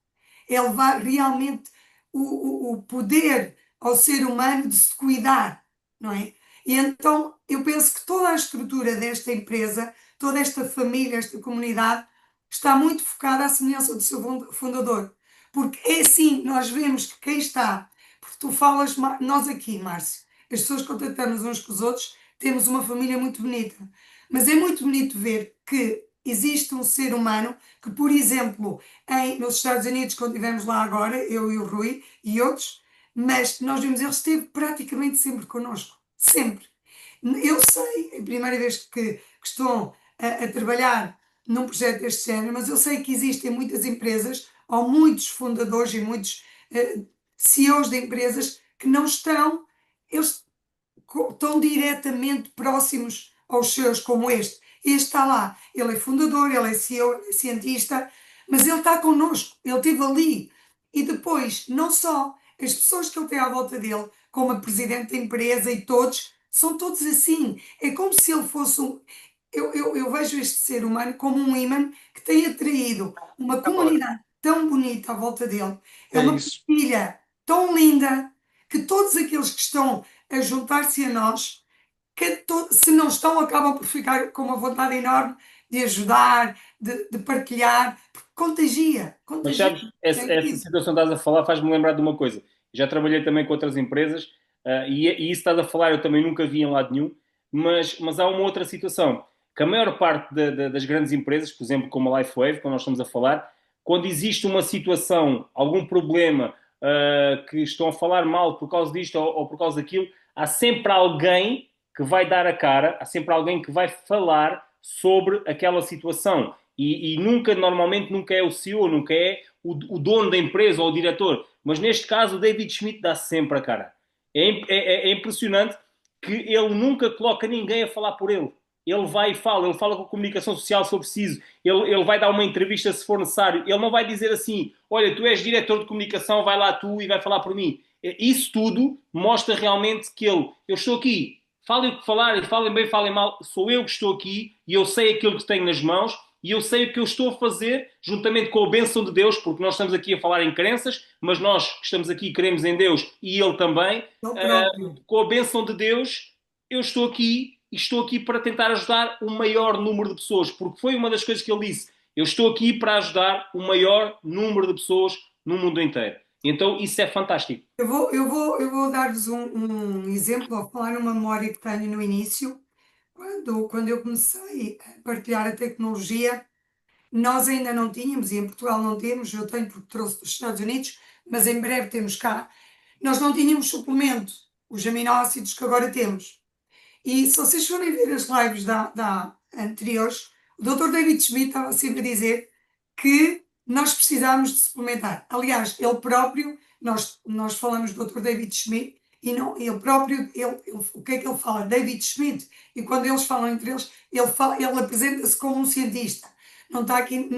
É levar realmente o poder ao ser humano de se cuidar, não é? E então eu penso que toda a estrutura desta empresa, toda esta família, esta comunidade, está muito focada à semelhança do seu fundador. Porque é assim, nós vemos que quem está, porque tu falas, nós aqui, Márcio, as pessoas contactamos uns com os outros, temos uma família muito bonita. Mas é muito bonito ver que existe um ser humano que, por exemplo, nos Estados Unidos, quando estivemos lá agora, eu e o Rui e outros, mas nós vimos, ele esteve praticamente sempre connosco. Sempre. Eu sei, é a primeira vez que estou a trabalhar num projeto deste género, mas eu sei que existem muitas empresas, ou muitos fundadores e muitos CEOs de empresas que não estão, eles tão diretamente próximos aos seus como este. Este está lá, ele é fundador, ele é CEO, ele é cientista, mas ele está connosco, ele esteve ali. E depois, não só as pessoas que ele tem à volta dele, como a presidente da empresa e todos, são todos assim. É como se ele fosse um. Eu vejo este ser humano como um imã que tem atraído uma comunidade tão bonita à volta dele. É É uma isso. família tão linda que todos aqueles que estão a juntar-se a nós, que se não estão, acabam por ficar com uma vontade enorme de ajudar, de partilhar, porque contagia, Mas contagia. sabes, É essa incrível. situação que estás a falar faz-me lembrar de uma coisa. Já trabalhei também com outras empresas, e isso estás a falar eu também nunca vi em lado nenhum, mas há uma outra situação, que a maior parte das grandes empresas, por exemplo, como a Lifewave, quando nós estamos a falar, quando existe uma situação, algum problema, que estão a falar mal por causa disto ou por causa daquilo, há sempre alguém que vai dar a cara, há sempre alguém que vai falar sobre aquela situação. E nunca, normalmente, nunca é o CEO, nunca é o dono da empresa ou o diretor. Mas neste caso, o David Schmidt dá sempre a cara. É impressionante que ele nunca coloca ninguém a falar por ele. Ele vai e fala, ele fala com a comunicação social se for preciso, ele vai dar uma entrevista se for necessário, ele não vai dizer assim, olha, tu és diretor de comunicação, vai lá tu e vai falar por mim. Isso tudo mostra realmente que eu estou aqui, falem o que falarem, falem bem, falem mal, sou eu que estou aqui e eu sei aquilo que tenho nas mãos e eu sei o que eu estou a fazer juntamente com a bênção de Deus, porque nós estamos aqui a falar em crenças, mas nós que estamos aqui queremos em Deus e Ele também. Ele próprio. Com a bênção de Deus, eu estou aqui e estou aqui para tentar ajudar o maior número de pessoas, porque foi uma das coisas que ele disse. Eu estou aqui para ajudar o maior número de pessoas no mundo inteiro. Então isso é fantástico. Eu vou dar-vos um exemplo, a falar numa memória que tenho no início. Quando eu comecei a partilhar a tecnologia, nós ainda não tínhamos, e em Portugal não temos, eu tenho porque trouxe dos Estados Unidos, mas em breve temos cá. Nós não tínhamos suplemento, os aminoácidos que agora temos. E se vocês forem ver as lives da anteriores, o Dr. David Schmidt estava sempre a dizer que nós precisávamos de suplementar. Aliás, ele próprio, nós falamos do Dr. David Schmidt, e não, ele próprio, o que é que ele fala? David Schmidt. E quando eles falam entre eles, ele apresenta-se como um cientista. Não está aqui,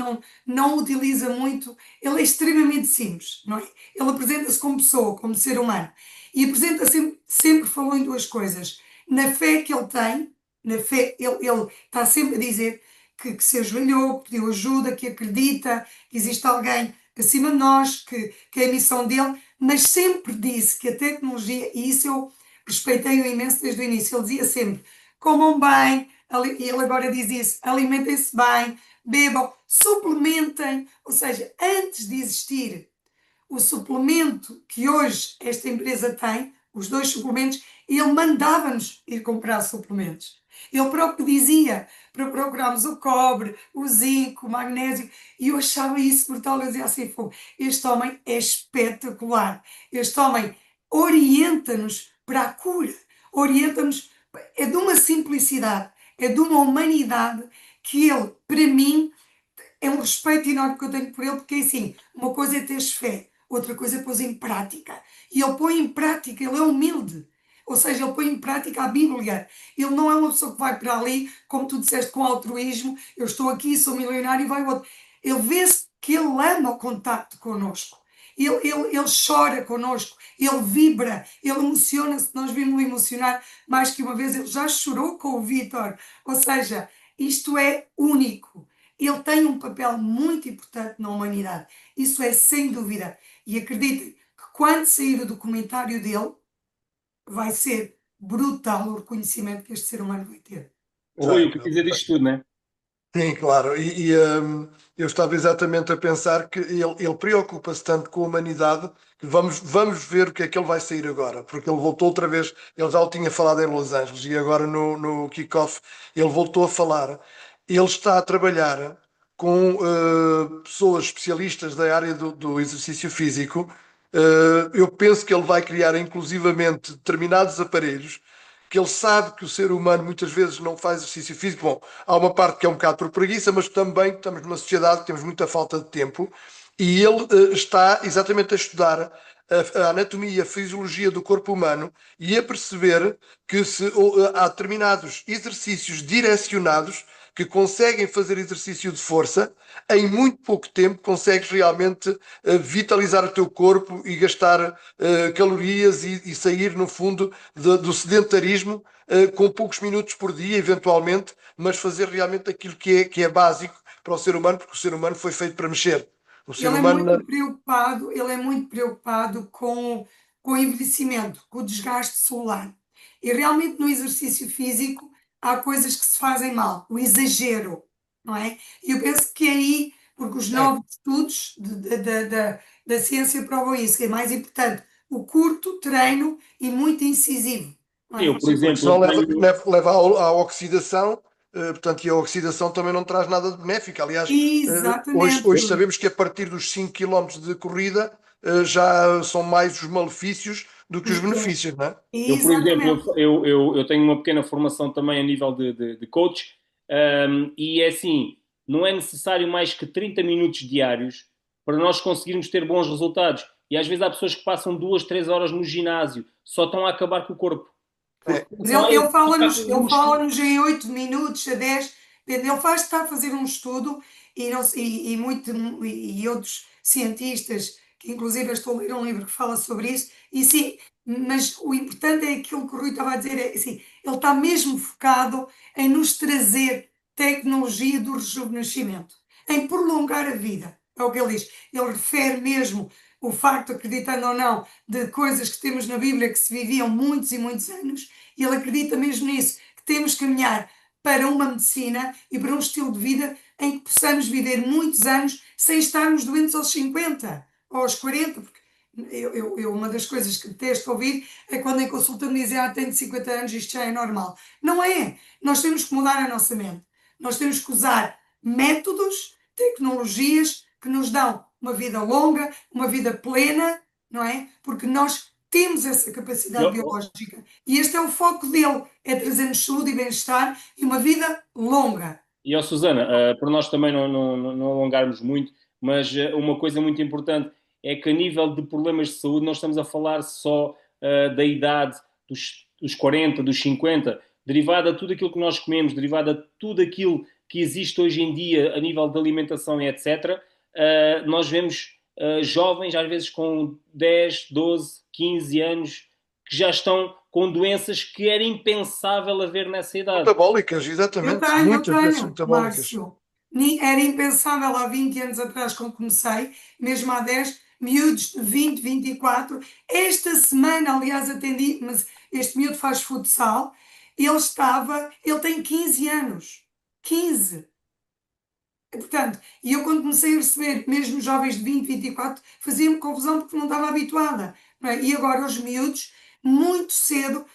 não utiliza muito, ele é extremamente simples, não é? Ele apresenta-se como pessoa, como ser humano. E apresenta sempre falou em duas coisas. Na fé que ele tem, na fé, ele está sempre a dizer que se ajoelhou, que pediu ajuda, que acredita que existe alguém acima de nós, que é a missão dele, mas sempre disse que a tecnologia, e isso eu respeitei-o imenso desde o início, ele dizia sempre, comam bem, e ele agora diz isso, alimentem-se bem, bebam, suplementem, ou seja, antes de existir o suplemento que hoje esta empresa tem, os dois suplementos, ele mandava-nos ir comprar suplementos. Ele próprio dizia para procurarmos o cobre, o zinco, o magnésio, e eu achava isso brutal. Eu dizia assim: este homem é espetacular. Este homem orienta-nos para a cura, orienta-nos, é de uma simplicidade, é de uma humanidade que ele, para mim, é um respeito enorme que eu tenho por ele, porque é assim, uma coisa é teres fé, outra coisa é pôr em prática. E ele põe em prática, ele é humilde. Ou seja, ele põe em prática a Bíblia. Ele não é uma pessoa que vai para ali, como tu disseste, com altruísmo, eu estou aqui, sou milionário e vai outro. Ele vê-se que ele ama o contacto connosco. Ele chora connosco, ele vibra, ele emociona-se. Nós vimos-lo emocionar mais que uma vez, ele já chorou com o Vítor. Ou seja, isto é único. Ele tem um papel muito importante na humanidade. Isso é sem dúvida. E acreditem que quando sair o documentário dele, vai ser brutal o reconhecimento que este ser humano vai ter. Rui, o que dizer disto tudo, né? Sim, claro. Eu estava exatamente a pensar que ele preocupa-se tanto com a humanidade que vamos ver o que é que ele vai sair agora, porque ele voltou outra vez, ele já o tinha falado em Los Angeles e agora no kickoff ele voltou a falar. Ele está a trabalhar com pessoas especialistas da área do exercício físico. Eu penso que ele vai criar inclusivamente determinados aparelhos que ele sabe que o ser humano muitas vezes não faz exercício físico. Bom, há uma parte que é um bocado por preguiça, mas também estamos numa sociedade que temos muita falta de tempo e ele está exatamente a estudar a anatomia e a fisiologia do corpo humano e a perceber que há determinados exercícios direcionados que conseguem fazer exercício de força, em muito pouco tempo consegues realmente vitalizar o teu corpo e gastar calorias e sair, no fundo, do sedentarismo com poucos minutos por dia, eventualmente, mas fazer realmente aquilo que é básico para o ser humano, porque o ser humano foi feito para mexer. O ser Ele é humano. muito preocupado com o envelhecimento, com o desgaste celular. E realmente no exercício físico há coisas que se fazem mal, o exagero, não é? E eu penso que é aí, porque os É, novos estudos da ciência provam isso, que é mais importante o curto treino e muito incisivo, não Eu, é? por sim, porque exemplo, eu senão tenho. leva à oxidação, portanto, e a oxidação também não traz nada de benéfico. Aliás, hoje Exatamente, sabemos que a partir dos 5 quilómetros de corrida, já são mais os malefícios do que os benefícios, não é? Eu, por exemplo, exatamente. eu tenho uma pequena formação também a nível de coach, e é assim, não é necessário mais que 30 minutos diários para nós conseguirmos ter bons resultados. E às vezes há pessoas que passam 2, 3 horas no ginásio, só estão a acabar com o corpo. Porque É, Mas pensam, ele, eu ele vou ficar com fala-nos os ele músculos. fala-nos em 8 minutos, a 10. Ele faz, está a fazer um estudo e, não, e outros cientistas, que inclusive eu estou a ler um livro que fala sobre isso, e sim, mas o importante é aquilo que o Rui estava a dizer, é assim, ele está mesmo focado em nos trazer tecnologia do rejuvenescimento, em prolongar a vida, é o que ele diz. Ele refere mesmo o facto, acreditando ou não, de coisas que temos na Bíblia que se viviam muitos e muitos anos, e ele acredita mesmo nisso, que temos que caminhar para uma medicina e para um estilo de vida em que possamos viver muitos anos sem estarmos doentes aos 50 ou aos 40, porque uma das coisas que detesto ouvir é quando em consulta me dizem, tenho 50 anos, isto já é normal. Não é. Nós temos que mudar a nossa mente. Nós temos que usar métodos, tecnologias que nos dão uma vida longa, uma vida plena, não é? Porque nós temos essa capacidade Eu- biológica. E este é o foco dele, é trazer-nos saúde e bem-estar e uma vida longa. E, ó, Susana, para nós também não alongarmos muito, mas uma coisa muito importante é que a nível de problemas de saúde não estamos a falar só da idade dos 40, dos 50, derivada de tudo aquilo que nós comemos, derivada de tudo aquilo que existe hoje em dia a nível de alimentação e etc. Nós vemos jovens, às vezes com 10, 12, 15 anos, que já estão com doenças que era impensável haver nessa idade. metabólicas, exatamente. Eu Muitas doenças tenho, metabólicas. Márcio. Era impensável há 20 anos atrás, quando comecei, mesmo há 10, miúdos de 20, 24. Esta semana, aliás, atendi, mas este miúdo faz futsal. Ele tem 15 anos. 15. Portanto, e eu quando comecei a receber mesmo jovens de 20, 24, fazia-me confusão porque não estava habituada. Não é? E agora os miúdos, muito cedo,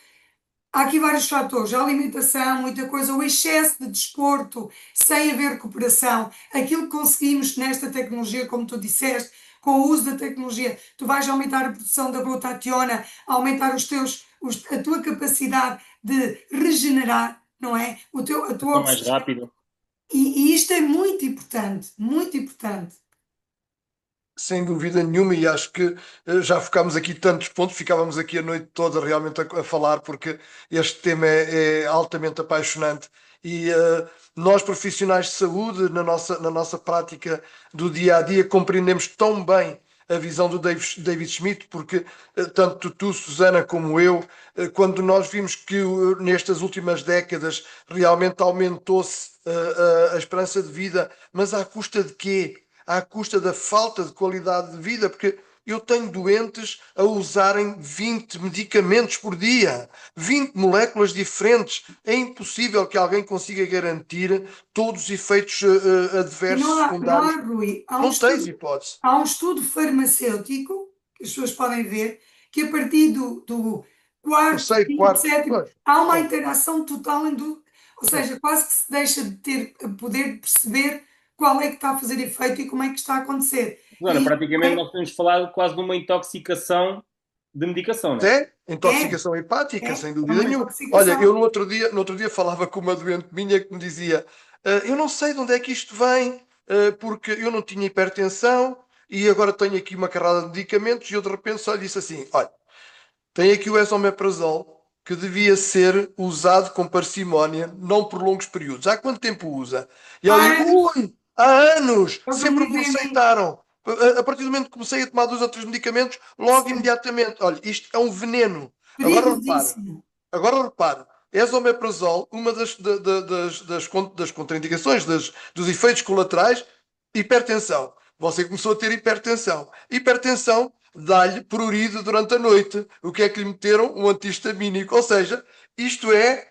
há aqui vários fatores, a alimentação, muita coisa, o excesso de desporto, sem haver recuperação, aquilo que conseguimos nesta tecnologia, como tu disseste, com o uso da tecnologia, tu vais aumentar a produção da glutationa, aumentar a tua capacidade de regenerar, não é? A tua Então, mais oxigênio. rápido. E isto é muito importante, muito importante. Sem dúvida nenhuma, e acho que já focámos aqui tantos pontos, ficávamos aqui a noite toda realmente a falar, porque este tema é altamente apaixonante. E nós, profissionais de saúde, na nossa prática do dia a dia, compreendemos tão bem a visão do David Schmidt, porque tanto tu, Susana, como eu, quando nós vimos que nestas últimas décadas realmente aumentou-se a esperança de vida, mas à custa de quê? À custa da falta de qualidade de vida, porque eu tenho doentes a usarem 20 medicamentos por dia, 20 moléculas diferentes. É impossível que alguém consiga garantir todos os efeitos E adversos não secundários. há, Rui, Não tens hipótese. há um estudo farmacêutico, que as pessoas podem ver, que a partir do quarto, Terceiro, quinto, quarto. sétimo, Pois, há uma pois, interação total ou pois. seja, quase que se deixa de ter poder de perceber qual é que está a fazer efeito e como é que está a acontecer. Susana, E praticamente nós temos falado quase de uma intoxicação de medicação, não é? É é, intoxicação hepática, sem é dúvida uma nenhuma. Olha, eu intoxicação. no outro dia falava com uma doente minha que me dizia: eu não sei de onde é que isto vem, porque eu não tinha hipertensão e agora tenho aqui uma carrada de medicamentos", e eu de repente só lhe disse assim: olha, tem aqui o esomeprazol que devia ser usado com parcimónia, não por longos períodos. Há quanto tempo usa? E ela Há diz: anos, ui, há anos, é o que sempre me me dizem a mim. receitaram. A partir do momento que comecei a tomar dois ou três medicamentos, logo Sim, imediatamente. Olha, isto é um veneno. Agora repare, perigosíssimo. agora repare. Esomeprazol, uma das contraindicações, dos efeitos colaterais, hipertensão. Você começou a ter hipertensão. Hipertensão dá-lhe prurido durante a noite. O que é que lhe meteram? Um antihistamínico. Ou seja, isto é,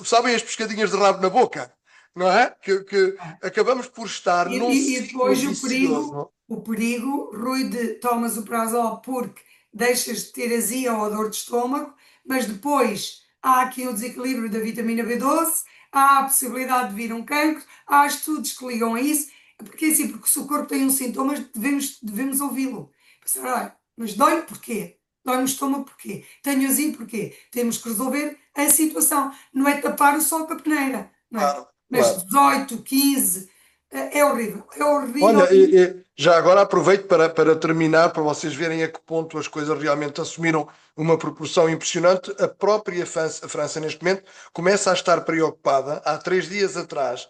sabem as pescadinhas de rabo na boca? Não é? Que acabamos por estar num E ciclo depois vicioso. o perigo, Rui, de tomas o prazol porque deixas de ter azia ou dor de estômago, mas depois há aqui o desequilíbrio da vitamina B12, há a possibilidade de vir um cancro, há estudos que ligam a isso, porque é assim, porque se o corpo tem um sintoma, devemos ouvi-lo. Pensar, olha, mas dói-me porquê? Dói-me o estômago porquê? Tenho azia porquê? Temos que resolver a situação, não é tapar o sol com a peneira, não é? Claro, Mas claro. 18, 15, é horrível, é horrível. Olha, já agora aproveito para terminar, para vocês verem a que ponto as coisas realmente assumiram uma proporção impressionante. A própria a França, neste momento, começa a estar preocupada. Há 3 dias atrás,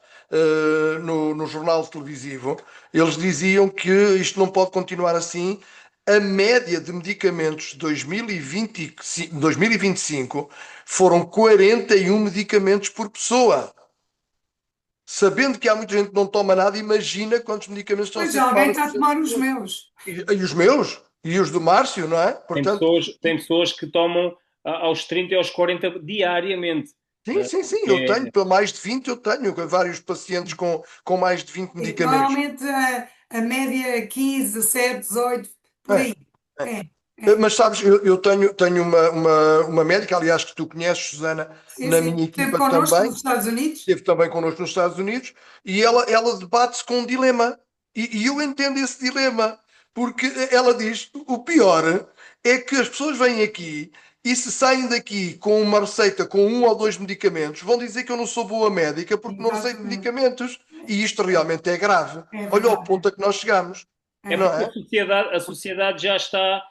no jornal televisivo, eles diziam que isto não pode continuar assim. A média de medicamentos de 2025 foram 41 medicamentos por pessoa. Sabendo que há muita gente que não toma nada, imagina quantos medicamentos estão a Pois ser alguém tomados está a por gente. tomar os meus. E os meus? E os do Márcio, não é? Portanto, Tem pessoas que tomam aos 30 e aos 40 diariamente. sim, sim, sim, eu tenho, É, para mais de 20 eu tenho vários pacientes com mais de 20 Sim, medicamentos. normalmente a média é 15, 17, 18, por É, aí. é. É, é. Mas sabes, eu tenho uma médica, aliás, que tu conheces, Susana, Sim, na sim. minha Esteve equipa connosco também, nos Estados Unidos. esteve também connosco nos Estados Unidos, e ela debate-se com um dilema. E eu entendo esse dilema, porque ela diz: o pior é que as pessoas vêm aqui e se saem daqui com uma receita com um ou dois medicamentos, vão dizer que eu não sou boa médica porque não receito Exatamente. medicamentos. E isto realmente é grave. É Olha o verdade. ponto a que nós chegamos, é É. não porque é? a sociedade já está,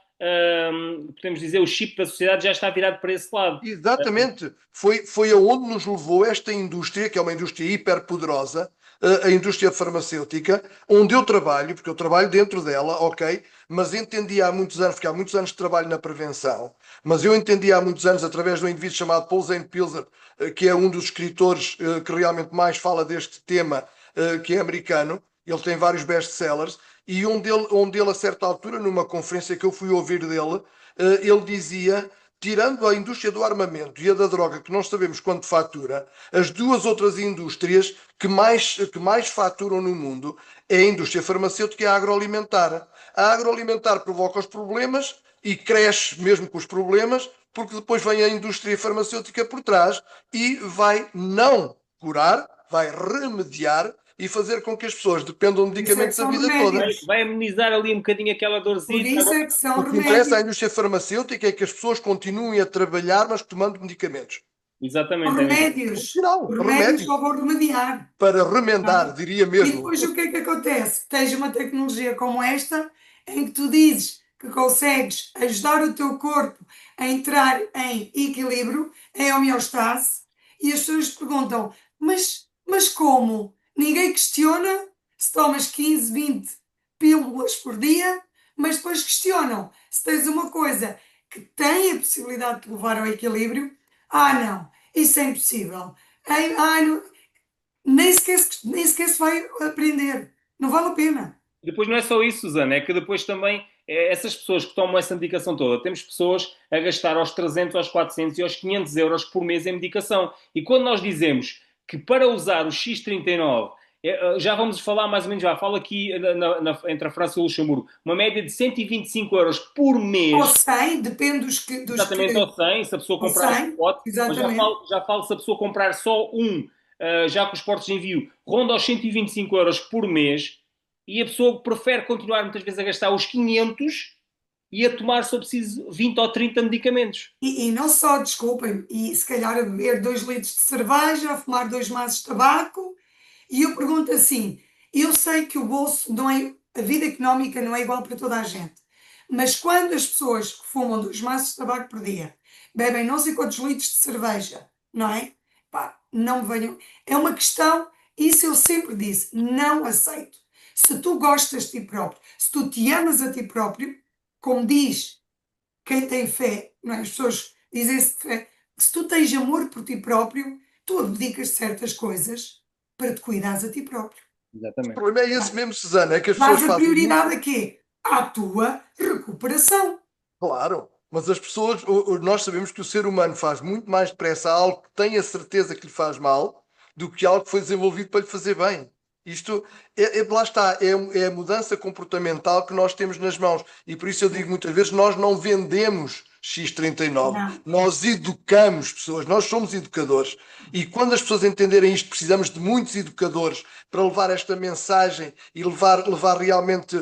podemos dizer, o chip da sociedade já está virado para esse lado. Exatamente. Foi aonde nos levou esta indústria, que é uma indústria hiperpoderosa, a indústria farmacêutica, onde eu trabalho, porque eu trabalho dentro dela, ok, mas entendi há muitos anos, porque há muitos anos que trabalho na prevenção, mas eu entendi há muitos anos, através de um indivíduo chamado Paul Zane Pilzer, que é um dos escritores que realmente mais fala deste tema, que é americano, ele tem vários best-sellers, e onde ele, a certa altura, numa conferência que eu fui ouvir dele, ele dizia: tirando a indústria do armamento e a da droga, que não sabemos quanto fatura, as duas outras indústrias que mais faturam no mundo é a indústria farmacêutica e a agroalimentar. A agroalimentar provoca os problemas e cresce mesmo com os problemas, porque depois vem a indústria farmacêutica por trás e vai não curar, vai remediar e fazer com que as pessoas dependam de Por isso é que medicamentos a são vida toda. remédios. Vai amenizar ali um bocadinho aquela Por dorzinha. isso é que são O que interessa à remédios. indústria farmacêutica é que as pessoas continuem a trabalhar, mas tomando medicamentos. São Exatamente, é mesmo. Ponto remédios. final. Os remédios Remédios. só vão remediar. Para remendar, Tá? diria E mesmo. depois o que é que acontece? Tens uma tecnologia como esta, em que tu dizes que consegues ajudar o teu corpo a entrar em equilíbrio, em homeostase, e as pessoas te perguntam: mas como? Ninguém questiona se tomas 15, 20 pílulas por dia, mas depois questionam se tens uma coisa que tem a possibilidade de te levar ao equilíbrio. Ah, não, isso é impossível. Não, nem sequer se vai aprender. Não vale a pena. Depois não é só isso, Susana, é que depois também essas pessoas que tomam essa medicação toda, temos pessoas a gastar aos 300, aos 400 e aos 500 euros por mês em medicação. E quando nós dizemos que para usar o X39, já vamos falar mais ou menos, já falo aqui entre a França e o Luxemburgo, uma média de 125 euros por mês. Ou 100, depende Exatamente, ao 100, se a pessoa Ao comprar 100, um pote, mas exatamente. já falo se a pessoa comprar só um, já com os portos de envio, ronda aos 125 euros por mês, e a pessoa prefere continuar muitas vezes a gastar os 500 e a tomar, se eu preciso, 20 ou 30 medicamentos. E não só, desculpem, e se calhar a beber 2 litros de cerveja, a fumar 2 maços de tabaco, e eu pergunto assim, eu sei que o bolso não é, a vida económica não é igual para toda a gente, mas quando as pessoas que fumam 2 maços de tabaco por dia, bebem não sei quantos litros de cerveja, não é? Pá, não me venham, é uma questão, isso eu sempre disse, não aceito. Se tu gostas de ti próprio, se tu te amas a ti próprio, como diz quem tem fé, não é? As pessoas dizem-se de fé, se tu tens amor por ti próprio, tu abdicas de certas coisas para te cuidares a ti próprio. O Exatamente. problema é esse mesmo, Susana, é que as Dás pessoas a fazem prioridade a quê? À tua recuperação. Claro, mas as pessoas, nós sabemos que o ser humano faz muito mais depressa algo que tem a certeza que lhe faz mal do que algo que foi desenvolvido para lhe fazer bem. Isto lá está, é a mudança comportamental que nós temos nas mãos. E por isso eu digo muitas vezes: nós não vendemos X39, Não. nós educamos pessoas, nós somos educadores. E quando as pessoas entenderem isto, precisamos de muitos educadores para levar esta mensagem e levar realmente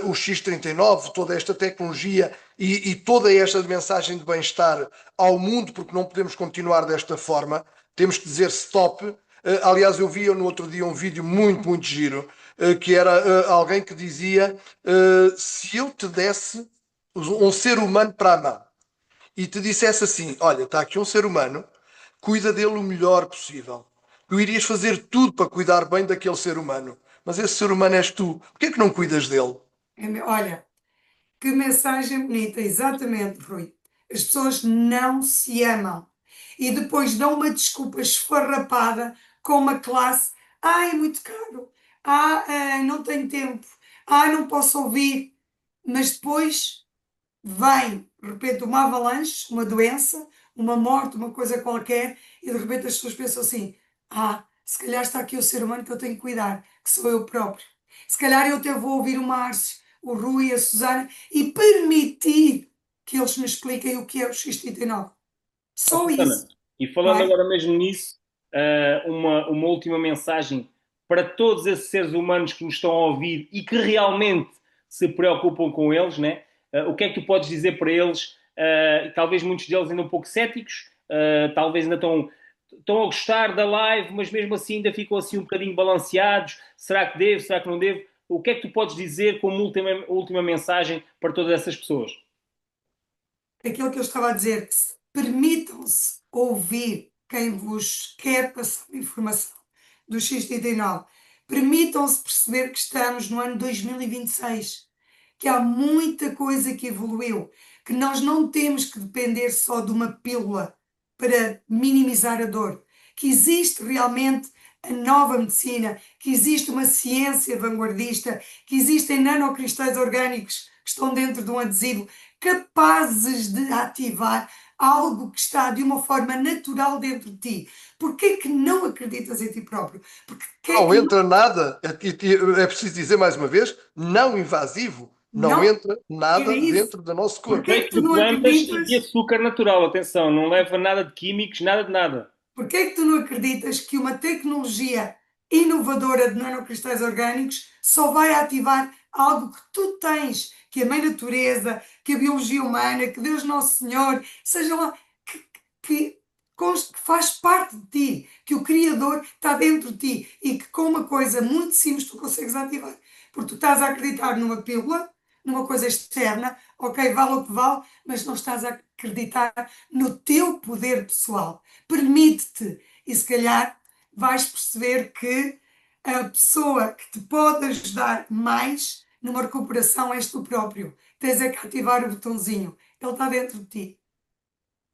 o X39, toda esta tecnologia e toda esta mensagem de bem-estar ao mundo, porque não podemos continuar desta forma. Temos que dizer stop. Aliás, eu vi no outro dia um vídeo muito, muito giro, que era alguém que dizia: se eu te desse um ser humano para amar e te dissesse assim: olha, está aqui um ser humano, cuida dele o melhor possível. Tu irias fazer tudo para cuidar bem daquele ser humano, mas esse ser humano és tu. Porquê é que não cuidas dele? Olha, que mensagem bonita, exatamente, Rui. As pessoas não se amam e depois dão uma desculpa esfarrapada com uma classe. Ah, é muito caro. Não tenho tempo. Não posso ouvir. Mas depois vem, de repente, uma avalanche, uma doença, uma morte, uma coisa qualquer, e de repente as pessoas pensam assim: se calhar está aqui o ser humano que eu tenho que cuidar, que sou eu próprio. Se calhar eu até vou ouvir o Márcio, o Rui, a Susana e permitir que eles me expliquem o que é o X39. Só Susana, isso, e não falando é? agora mesmo nisso, uma última mensagem para todos esses seres humanos que nos estão a ouvir e que realmente se preocupam com eles, né? O que é que tu podes dizer para eles? Talvez muitos deles ainda um pouco céticos, talvez ainda estão a gostar da live, mas mesmo assim ainda ficam assim um bocadinho balanceados. Será que devo? Será que não devo? O que é que tu podes dizer como última mensagem para todas essas pessoas? Aquilo que eu estava a dizer, que permitam-se ouvir quem vos quer passar informação do X39. Permitam-se perceber que estamos no ano 2026, que há muita coisa que evoluiu, que nós não temos que depender só de uma pílula para minimizar a dor, que existe realmente a nova medicina, que existe uma ciência vanguardista, que existem nanocristais orgânicos que estão dentro de um adesivo, capazes de ativar algo que está de uma forma natural dentro de ti. Porquê que não acreditas em ti próprio? Porque Não entra nada, é preciso dizer mais uma vez, não invasivo. Não não entra era nada isso? dentro do nosso corpo. Porquê que Feito tu de não plantas e de acreditas? açúcar natural, atenção, não leva nada de químicos, nada de nada. Porquê é que tu não acreditas que uma tecnologia inovadora de nanocristais orgânicos só vai ativar algo que tu tens, que a mãe natureza, que a biologia humana, que Deus Nosso Senhor, seja lá, que, que faz parte de ti, que o Criador está dentro de ti e que com uma coisa muito simples tu consegues ativar. Porque tu estás a acreditar numa pílula, numa coisa externa, ok, vale o que vale, mas não estás a acreditar no teu poder pessoal. Permite-te e se calhar vais perceber que a pessoa que te pode ajudar mais numa recuperação és tu próprio. Tens é que ativar o botãozinho. Ele está dentro de ti.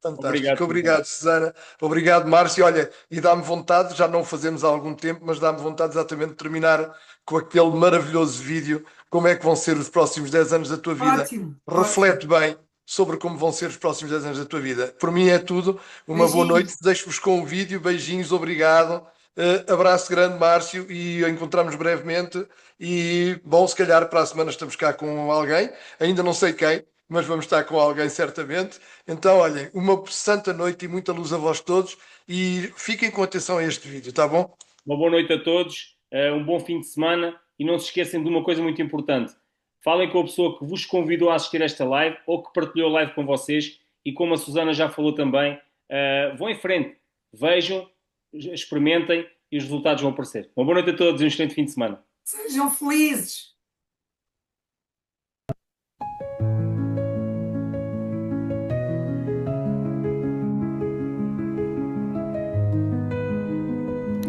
Fantástico. Obrigado, Susana. Obrigado, Márcio. Olha, e dá-me vontade, já não o fazemos há algum tempo, mas dá-me vontade exatamente de terminar com aquele maravilhoso vídeo. Como é que vão ser os próximos 10 anos da tua vida? Ótimo. Reflete bem sobre como vão ser os próximos 10 anos da tua vida. Por mim é tudo. Uma boa Beijinhos. noite. Deixo-vos com o vídeo. Beijinhos, obrigado. Abraço grande, Márcio, e encontramos brevemente. E, bom, se calhar para a semana estamos cá com alguém. Ainda não sei quem, mas vamos estar com alguém certamente. Então, olhem, uma santa noite e muita luz a vós todos. E fiquem com atenção a este vídeo, tá bom? Uma boa noite a todos, um bom fim de semana e não se esqueçam de uma coisa muito importante. Falem com a pessoa que vos convidou a assistir esta live ou que partilhou a live com vocês e como a Susana já falou também, vão em frente, vejam, experimentem e os resultados vão aparecer. Uma boa noite a todos e um excelente fim de semana. Sejam felizes.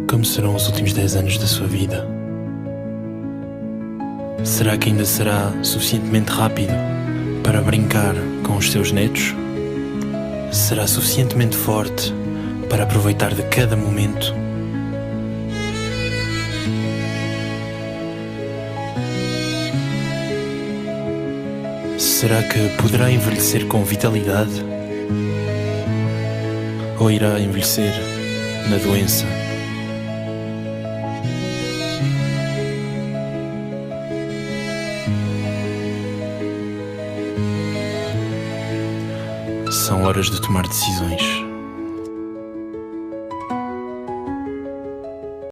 Como serão os últimos 10 anos da sua vida? Será que ainda será suficientemente rápido para brincar com os seus netos? Será suficientemente forte para aproveitar de cada momento? Será que poderá envelhecer com vitalidade? Ou irá envelhecer na doença? São horas de tomar decisões.